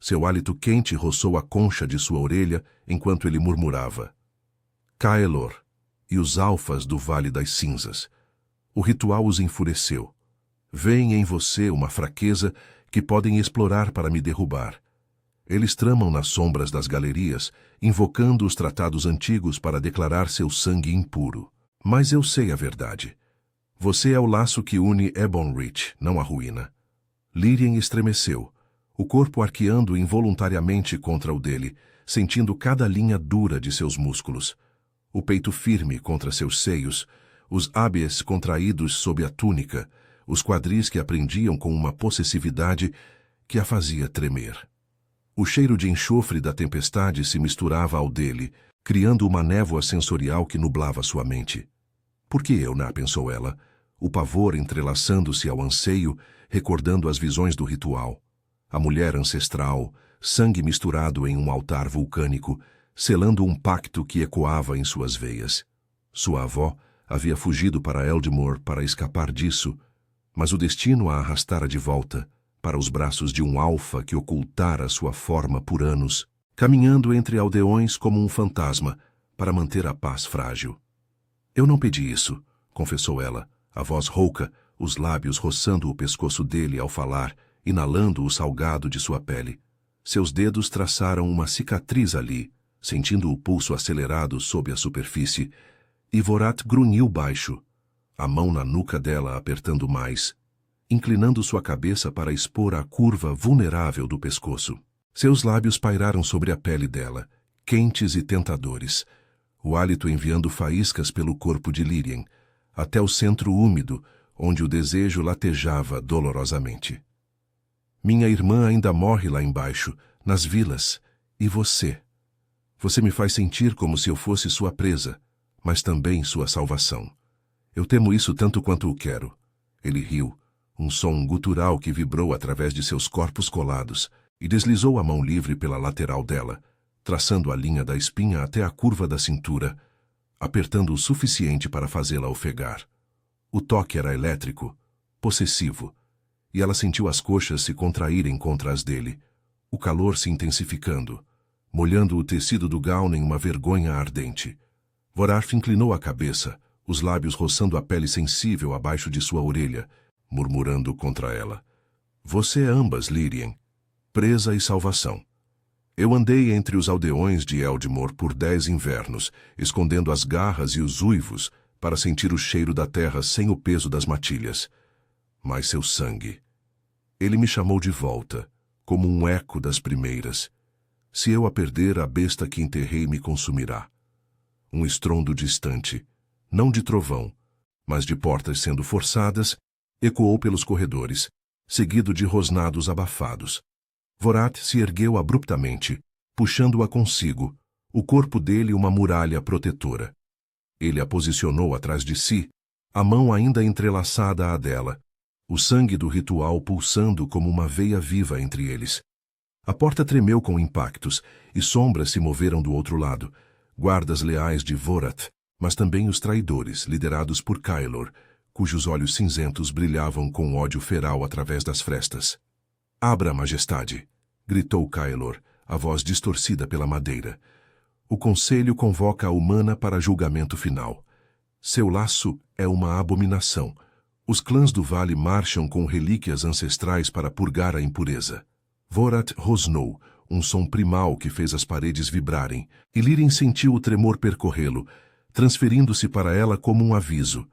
Seu hálito quente roçou a concha de sua orelha enquanto ele murmurava: Caelor e os alfas do Vale das Cinzas. O ritual os enfureceu. Veem em você uma fraqueza que podem explorar para me derrubar. Eles tramam nas sombras das galerias, invocando os tratados antigos para declarar seu sangue impuro. Mas eu sei a verdade. Você é o laço que une Ebon Reach, não a ruína. Lírien estremeceu, o corpo arqueando involuntariamente contra o dele, sentindo cada linha dura de seus músculos. O peito firme contra seus seios, os hábies contraídos sob a túnica, os quadris que aprendiam com uma possessividade que a fazia tremer. O cheiro de enxofre da tempestade se misturava ao dele, criando uma névoa sensorial que nublava sua mente. Por que Euna, pensou ela, o pavor entrelaçando-se ao anseio, recordando as visões do ritual. A mulher ancestral, sangue misturado em um altar vulcânico, selando um pacto que ecoava em suas veias. Sua avó havia fugido para Eldmore para escapar disso, mas o destino a arrastara de volta, para os braços de um alfa que ocultara sua forma por anos, caminhando entre aldeões como um fantasma, para manter a paz frágil. Eu não pedi isso, confessou ela, a voz rouca, os lábios roçando o pescoço dele ao falar, inalando o salgado de sua pele. Seus dedos traçaram uma cicatriz ali, sentindo o pulso acelerado sob a superfície, e Vorat grunhiu baixo, a mão na nuca dela apertando mais, inclinando sua cabeça para expor a curva vulnerável do pescoço. Seus lábios pairaram sobre a pele dela, quentes e tentadores, o hálito enviando faíscas pelo corpo de Lírien, até o centro úmido, onde o desejo latejava dolorosamente. Minha irmã ainda morre lá embaixo, nas vilas, e você? Você me faz sentir como se eu fosse sua presa, mas também sua salvação. Eu temo isso tanto quanto o quero. Ele riu, um som gutural que vibrou através de seus corpos colados, e deslizou a mão livre pela lateral dela, traçando a linha da espinha até a curva da cintura, apertando o suficiente para fazê-la ofegar. O toque era elétrico, possessivo, e ela sentiu as coxas se contraírem contra as dele, o calor se intensificando, molhando o tecido do gown em uma vergonha ardente. Vorarf inclinou a cabeça, os lábios roçando a pele sensível abaixo de sua orelha, murmurando contra ela. Você é ambas, Lírien, presa e salvação. Eu andei entre os aldeões de Eldmore por 10 invernos, escondendo as garras e os uivos para sentir o cheiro da terra sem o peso das matilhas. Mas seu sangue... Ele me chamou de volta, como um eco das primeiras. Se eu a perder, a besta que enterrei me consumirá. Um estrondo distante, não de trovão, mas de portas sendo forçadas, ecoou pelos corredores, seguido de rosnados abafados. Vorat se ergueu abruptamente, puxando-a consigo, o corpo dele uma muralha protetora. Ele a posicionou atrás de si, a mão ainda entrelaçada à dela, o sangue do ritual pulsando como uma veia viva entre eles. A porta tremeu com impactos, e sombras se moveram do outro lado, guardas leais de Vorat, mas também os traidores, liderados por Caelor, cujos olhos cinzentos brilhavam com ódio feral através das frestas. Abra, majestade! Gritou Caelor, a voz distorcida pela madeira. O conselho convoca a humana para julgamento final. Seu laço é uma abominação. Os clãs do vale marcham com relíquias ancestrais para purgar a impureza. Vorat rosnou, um som primal que fez as paredes vibrarem, e Lírien sentiu o tremor percorrê-lo, transferindo-se para ela como um aviso.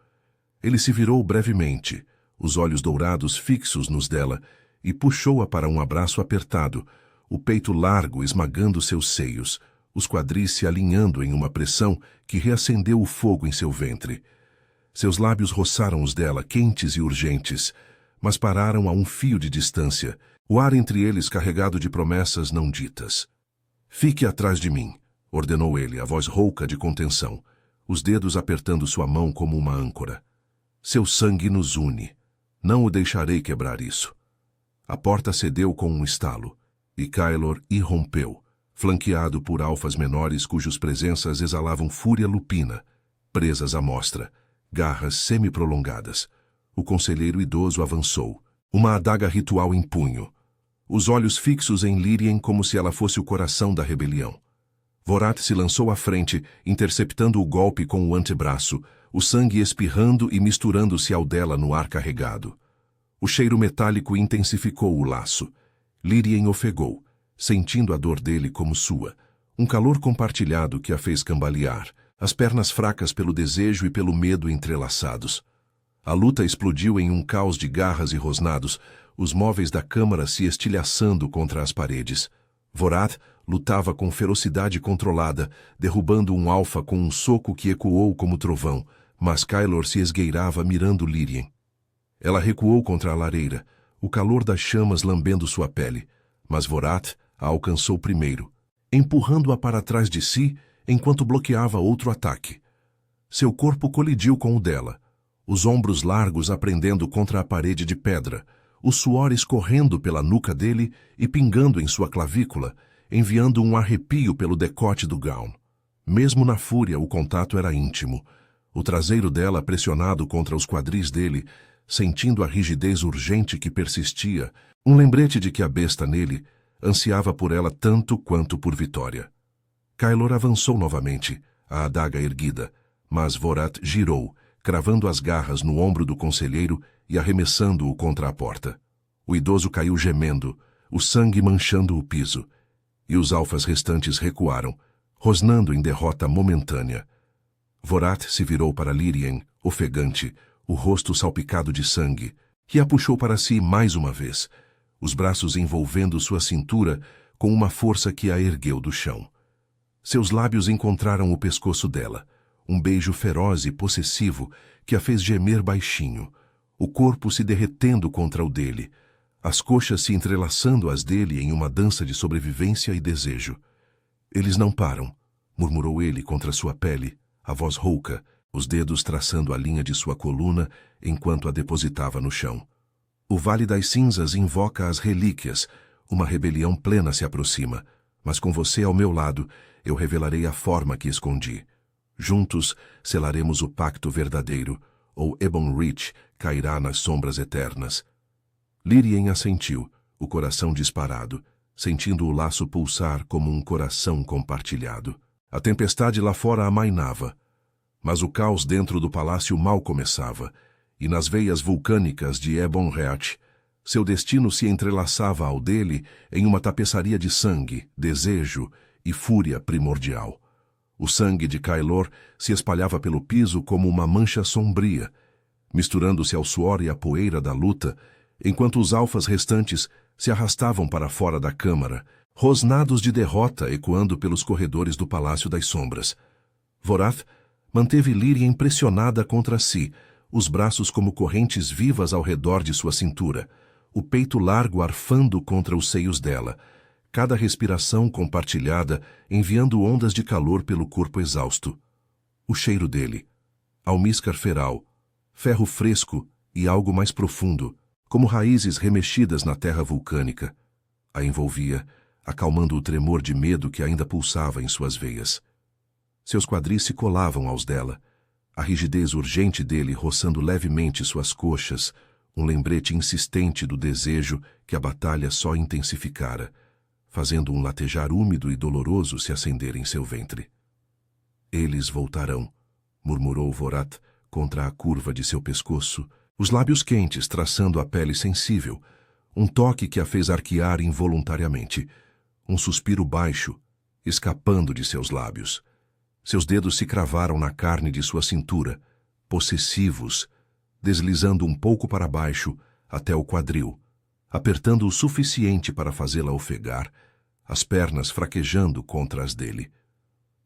Ele se virou brevemente, os olhos dourados fixos nos dela, e puxou-a para um abraço apertado, o peito largo esmagando seus seios, os quadris se alinhando em uma pressão que reacendeu o fogo em seu ventre. Seus lábios roçaram os dela, quentes e urgentes, mas pararam a um fio de distância, o ar entre eles carregado de promessas não ditas. Fique atrás de mim, ordenou ele, a voz rouca de contenção, os dedos apertando sua mão como uma âncora. Seu sangue nos une. Não o deixarei quebrar isso. A porta cedeu com um estalo, e Caelor irrompeu, flanqueado por alfas menores cujos presenças exalavam fúria lupina, presas à mostra, garras semi-prolongadas. O conselheiro idoso avançou, uma adaga ritual em punho. os olhos fixos em Lírien como se ela fosse o coração da rebelião. Vorath se lançou à frente, interceptando o golpe com o antebraço, o sangue espirrando e misturando-se ao dela no ar carregado. O cheiro metálico intensificou o laço. Lírien ofegou, sentindo a dor dele como sua, um calor compartilhado que a fez cambalear, as pernas fracas pelo desejo e pelo medo entrelaçados. A luta explodiu em um caos de garras e rosnados, os móveis da câmara se estilhaçando contra as paredes. Vorath lutava com ferocidade controlada, derrubando um alfa com um soco que ecoou como trovão, mas Kylor se esgueirava mirando Lírien. Ela recuou contra a lareira, o calor das chamas lambendo sua pele, mas Vorath a alcançou primeiro, empurrando-a para trás de si enquanto bloqueava outro ataque. Seu corpo colidiu com o dela, os ombros largos aprendendo contra a parede de pedra, o suor escorrendo pela nuca dele e pingando em sua clavícula, enviando um arrepio pelo decote do gown. Mesmo na fúria, o contato era íntimo. O traseiro dela pressionado contra os quadris dele, sentindo a rigidez urgente que persistia, um lembrete de que a besta nele ansiava por ela tanto quanto por vitória. Kylor avançou novamente, a adaga erguida, mas Vorath girou, cravando as garras no ombro do conselheiro e arremessando-o contra a porta. O idoso caiu gemendo, o sangue manchando o piso, e os alfas restantes recuaram, rosnando em derrota momentânea. Vorath se virou para Lírien, ofegante, o rosto salpicado de sangue, e a puxou para si mais uma vez, os braços envolvendo sua cintura com uma força que a ergueu do chão. Seus lábios encontraram o pescoço dela, um beijo feroz e possessivo que a fez gemer baixinho, o corpo se derretendo contra o dele, as coxas se entrelaçando às dele em uma dança de sobrevivência e desejo. Eles não param, murmurou ele contra sua pele, a voz rouca, os dedos traçando a linha de sua coluna enquanto a depositava no chão. O Vale das Cinzas invoca as relíquias, uma rebelião plena se aproxima, mas com você ao meu lado eu revelarei a forma que escondi. Juntos selaremos o pacto verdadeiro, ou Ebon Reach cairá nas sombras eternas. Lírien assentiu, o coração disparado, sentindo o laço pulsar como um coração compartilhado. A tempestade lá fora amainava, mas o caos dentro do palácio mal começava, e nas veias vulcânicas de Ebon Reach, seu destino se entrelaçava ao dele em uma tapeçaria de sangue, desejo e fúria primordial. O sangue de Kylor se espalhava pelo piso como uma mancha sombria, misturando-se ao suor e à poeira da luta, enquanto os alfas restantes se arrastavam para fora da câmara, rosnados de derrota ecoando pelos corredores do Palácio das Sombras. Vorath manteve Lírien pressionada contra si, os braços como correntes vivas ao redor de sua cintura, o peito largo arfando contra os seios dela, cada respiração compartilhada enviando ondas de calor pelo corpo exausto. O cheiro dele, almíscar feral, ferro fresco e algo mais profundo, como raízes remexidas na terra vulcânica, a envolvia, acalmando o tremor de medo que ainda pulsava em suas veias. Seus quadris se colavam aos dela, a rigidez urgente dele roçando levemente suas coxas, um lembrete insistente do desejo que a batalha só intensificara, fazendo um latejar úmido e doloroso se acender em seu ventre. Eles voltarão, murmurou Vorath contra a curva de seu pescoço, os lábios quentes traçando a pele sensível, um toque que a fez arquear involuntariamente, um suspiro baixo, escapando de seus lábios. Seus dedos se cravaram na carne de sua cintura, possessivos, deslizando um pouco para baixo até o quadril, apertando o suficiente para fazê-la ofegar, as pernas fraquejando contra as dele.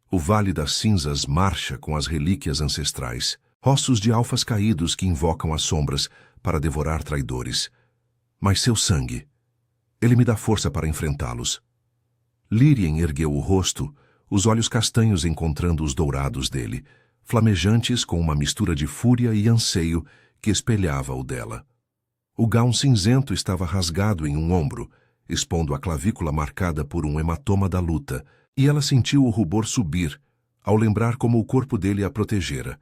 O Vale das Cinzas marcha com as relíquias ancestrais, ossos de alfas caídos que invocam as sombras para devorar traidores. Mas seu sangue, ele me dá força para enfrentá-los. Lírien ergueu o rosto, os olhos castanhos encontrando os dourados dele, flamejantes com uma mistura de fúria e anseio que espelhava o dela. O gown cinzento estava rasgado em um ombro, expondo a clavícula marcada por um hematoma da luta, e ela sentiu o rubor subir, ao lembrar como o corpo dele a protegera.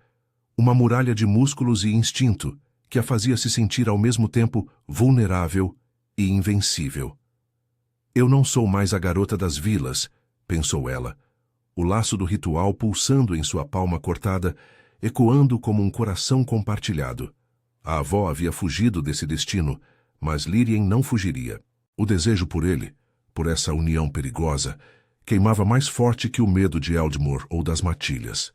Uma muralha de músculos e instinto, que a fazia se sentir ao mesmo tempo vulnerável e invencível. Eu não sou mais a garota das vilas, pensou ela, o laço do ritual pulsando em sua palma cortada, ecoando como um coração compartilhado. A avó havia fugido desse destino, mas Lírien não fugiria. O desejo por ele, por essa união perigosa, queimava mais forte que o medo de Eldmore ou das matilhas.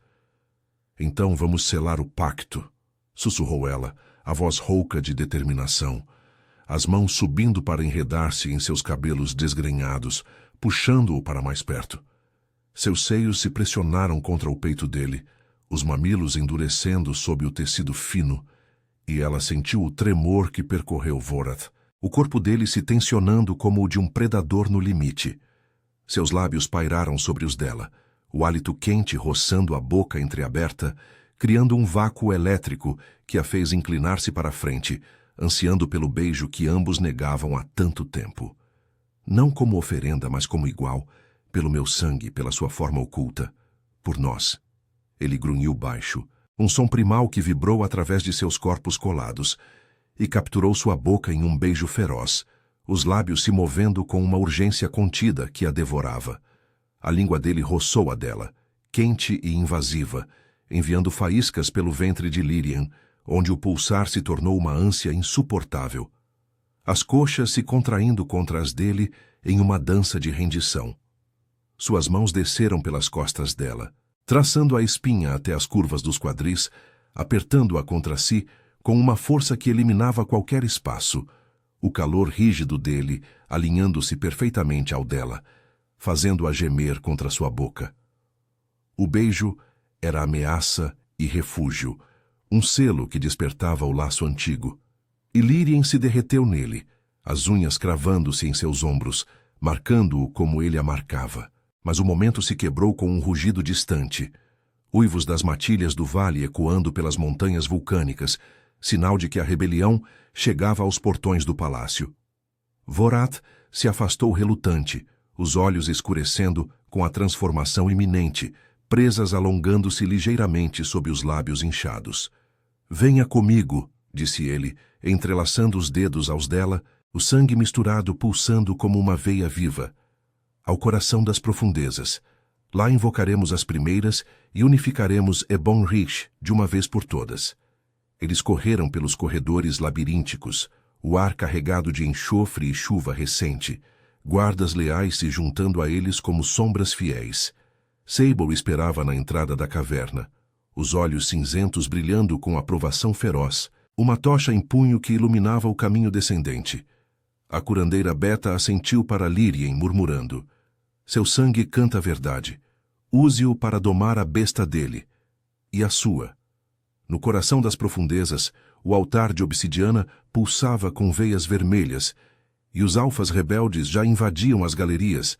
Então vamos selar o pacto, sussurrou ela, a voz rouca de determinação, as mãos subindo para enredar-se em seus cabelos desgrenhados, puxando-o para mais perto. Seus seios se pressionaram contra o peito dele, os mamilos endurecendo sob o tecido fino, e ela sentiu o tremor que percorreu Vorath, o corpo dele se tensionando como o de um predador no limite. Seus lábios pairaram sobre os dela, o hálito quente roçando a boca entreaberta, criando um vácuo elétrico que a fez inclinar-se para a frente, ansiando pelo beijo que ambos negavam há tanto tempo. Não como oferenda, mas como igual, pelo meu sangue, pela sua forma oculta, por nós. Ele grunhiu baixo, um som primal que vibrou através de seus corpos colados, e capturou sua boca em um beijo feroz, os lábios se movendo com uma urgência contida que a devorava. A língua dele roçou a dela, quente e invasiva, enviando faíscas pelo ventre de Lírien, onde o pulsar se tornou uma ânsia insuportável. As coxas se contraindo contra as dele em uma dança de rendição. Suas mãos desceram pelas costas dela, traçando a espinha até as curvas dos quadris, apertando-a contra si com uma força que eliminava qualquer espaço, o calor rígido dele alinhando-se perfeitamente ao dela, fazendo-a gemer contra sua boca. O beijo era ameaça e refúgio, um selo que despertava o laço antigo. E Lírien se derreteu nele, as unhas cravando-se em seus ombros, marcando-o como ele a marcava. Mas o momento se quebrou com um rugido distante. Uivos das matilhas do vale ecoando pelas montanhas vulcânicas, sinal de que a rebelião chegava aos portões do palácio. Vorath se afastou relutante, os olhos escurecendo com a transformação iminente, presas alongando-se ligeiramente sob os lábios inchados. Venha comigo, disse ele, entrelaçando os dedos aos dela, o sangue misturado pulsando como uma veia viva. Ao coração das profundezas. Lá invocaremos as primeiras e unificaremos Ebon Rich de uma vez por todas. Eles correram pelos corredores labirínticos, o ar carregado de enxofre e chuva recente, guardas leais se juntando a eles como sombras fiéis. Sable esperava na entrada da caverna, os olhos cinzentos brilhando com aprovação feroz, uma tocha em punho que iluminava o caminho descendente. A curandeira Beta assentiu para Lírien, murmurando: seu sangue canta a verdade. Use-o para domar a besta dele. E a sua. No coração das profundezas, o altar de obsidiana pulsava com veias vermelhas, e os alfas rebeldes já invadiam as galerias,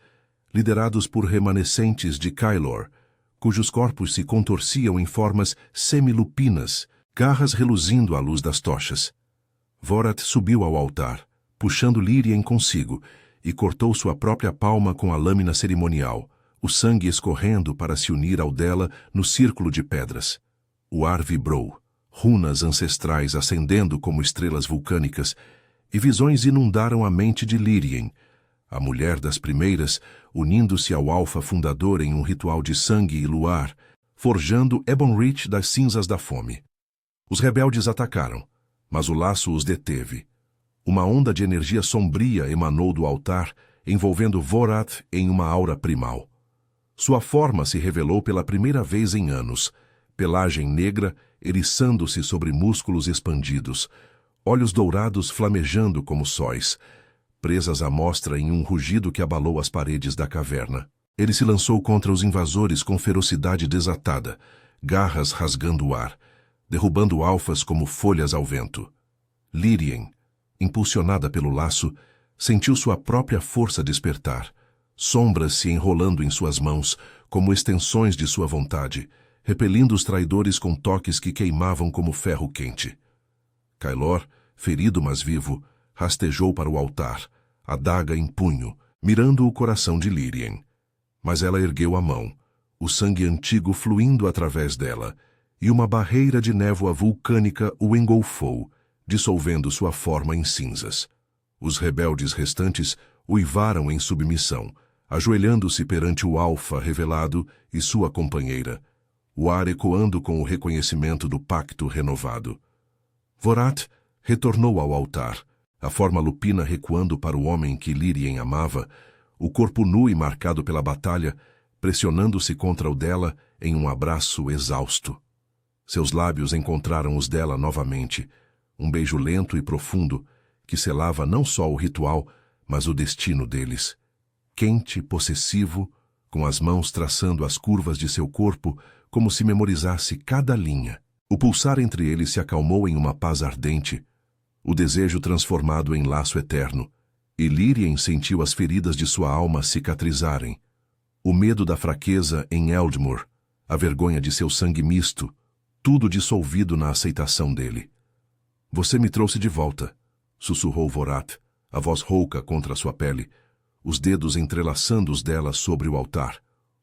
liderados por remanescentes de Kylor, cujos corpos se contorciam em formas semilupinas, garras reluzindo à luz das tochas. Vorath subiu ao altar, puxando Lírien consigo, e cortou sua própria palma com a lâmina cerimonial, o sangue escorrendo para se unir ao dela no círculo de pedras. O ar vibrou, runas ancestrais acendendo como estrelas vulcânicas, e visões inundaram a mente de Lírien, a mulher das primeiras, unindo-se ao alfa fundador em um ritual de sangue e luar, forjando Ebon Rich das cinzas da fome. Os rebeldes atacaram, mas o laço os deteve. Uma onda de energia sombria emanou do altar, envolvendo Vorath em uma aura primal. Sua forma se revelou pela primeira vez em anos, pelagem negra eriçando-se sobre músculos expandidos, olhos dourados flamejando como sóis, presas à mostra em um rugido que abalou as paredes da caverna. Ele se lançou contra os invasores com ferocidade desatada, garras rasgando o ar, derrubando alfas como folhas ao vento. Lírien, impulsionada pelo laço, sentiu sua própria força despertar, sombras se enrolando em suas mãos como extensões de sua vontade, repelindo os traidores com toques que queimavam como ferro quente. Kylor, ferido mas vivo, rastejou para o altar, a daga em punho, mirando o coração de Lírien. Mas ela ergueu a mão, o sangue antigo fluindo através dela, e uma barreira de névoa vulcânica o engolfou, dissolvendo sua forma em cinzas. Os rebeldes restantes uivaram em submissão, ajoelhando-se perante o Alfa revelado e sua companheira, o ar ecoando com o reconhecimento do pacto renovado. Vorath retornou ao altar, a forma lupina recuando para o homem que Lírien amava, o corpo nu e marcado pela batalha, pressionando-se contra o dela em um abraço exausto. Seus lábios encontraram os dela novamente, um beijo lento e profundo, que selava não só o ritual, mas o destino deles. Quente, possessivo, com as mãos traçando as curvas de seu corpo, como se memorizasse cada linha. O pulsar entre eles se acalmou em uma paz ardente, o desejo transformado em laço eterno, e Lírien sentiu as feridas de sua alma cicatrizarem. O medo da fraqueza em Eldmur, a vergonha de seu sangue misto, tudo dissolvido na aceitação dele. Você me trouxe de volta, sussurrou Vorath, a voz rouca contra sua pele, os dedos entrelaçando os dela sobre o altar,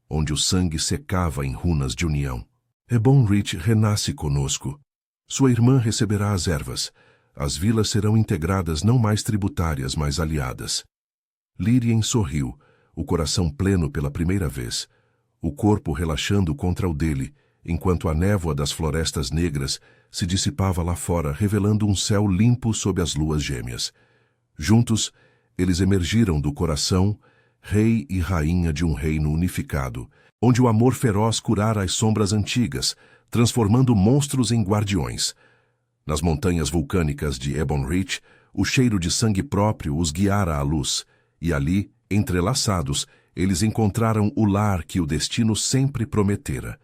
onde o sangue secava em runas de união. Ebon Rich renasce conosco. Sua irmã receberá as ervas. As vilas serão integradas não mais tributárias, mas aliadas. Lírien sorriu, o coração pleno pela primeira vez, o corpo relaxando contra o dele, enquanto a névoa das florestas negras se dissipava lá fora, revelando um céu limpo sob as luas gêmeas. Juntos, eles emergiram do coração, rei e rainha de um reino unificado, onde o amor feroz curara as sombras antigas, transformando monstros em guardiões. Nas montanhas vulcânicas de Ebon Rich, o cheiro de sangue próprio os guiara à luz, e ali, entrelaçados, eles encontraram o lar que o destino sempre prometera.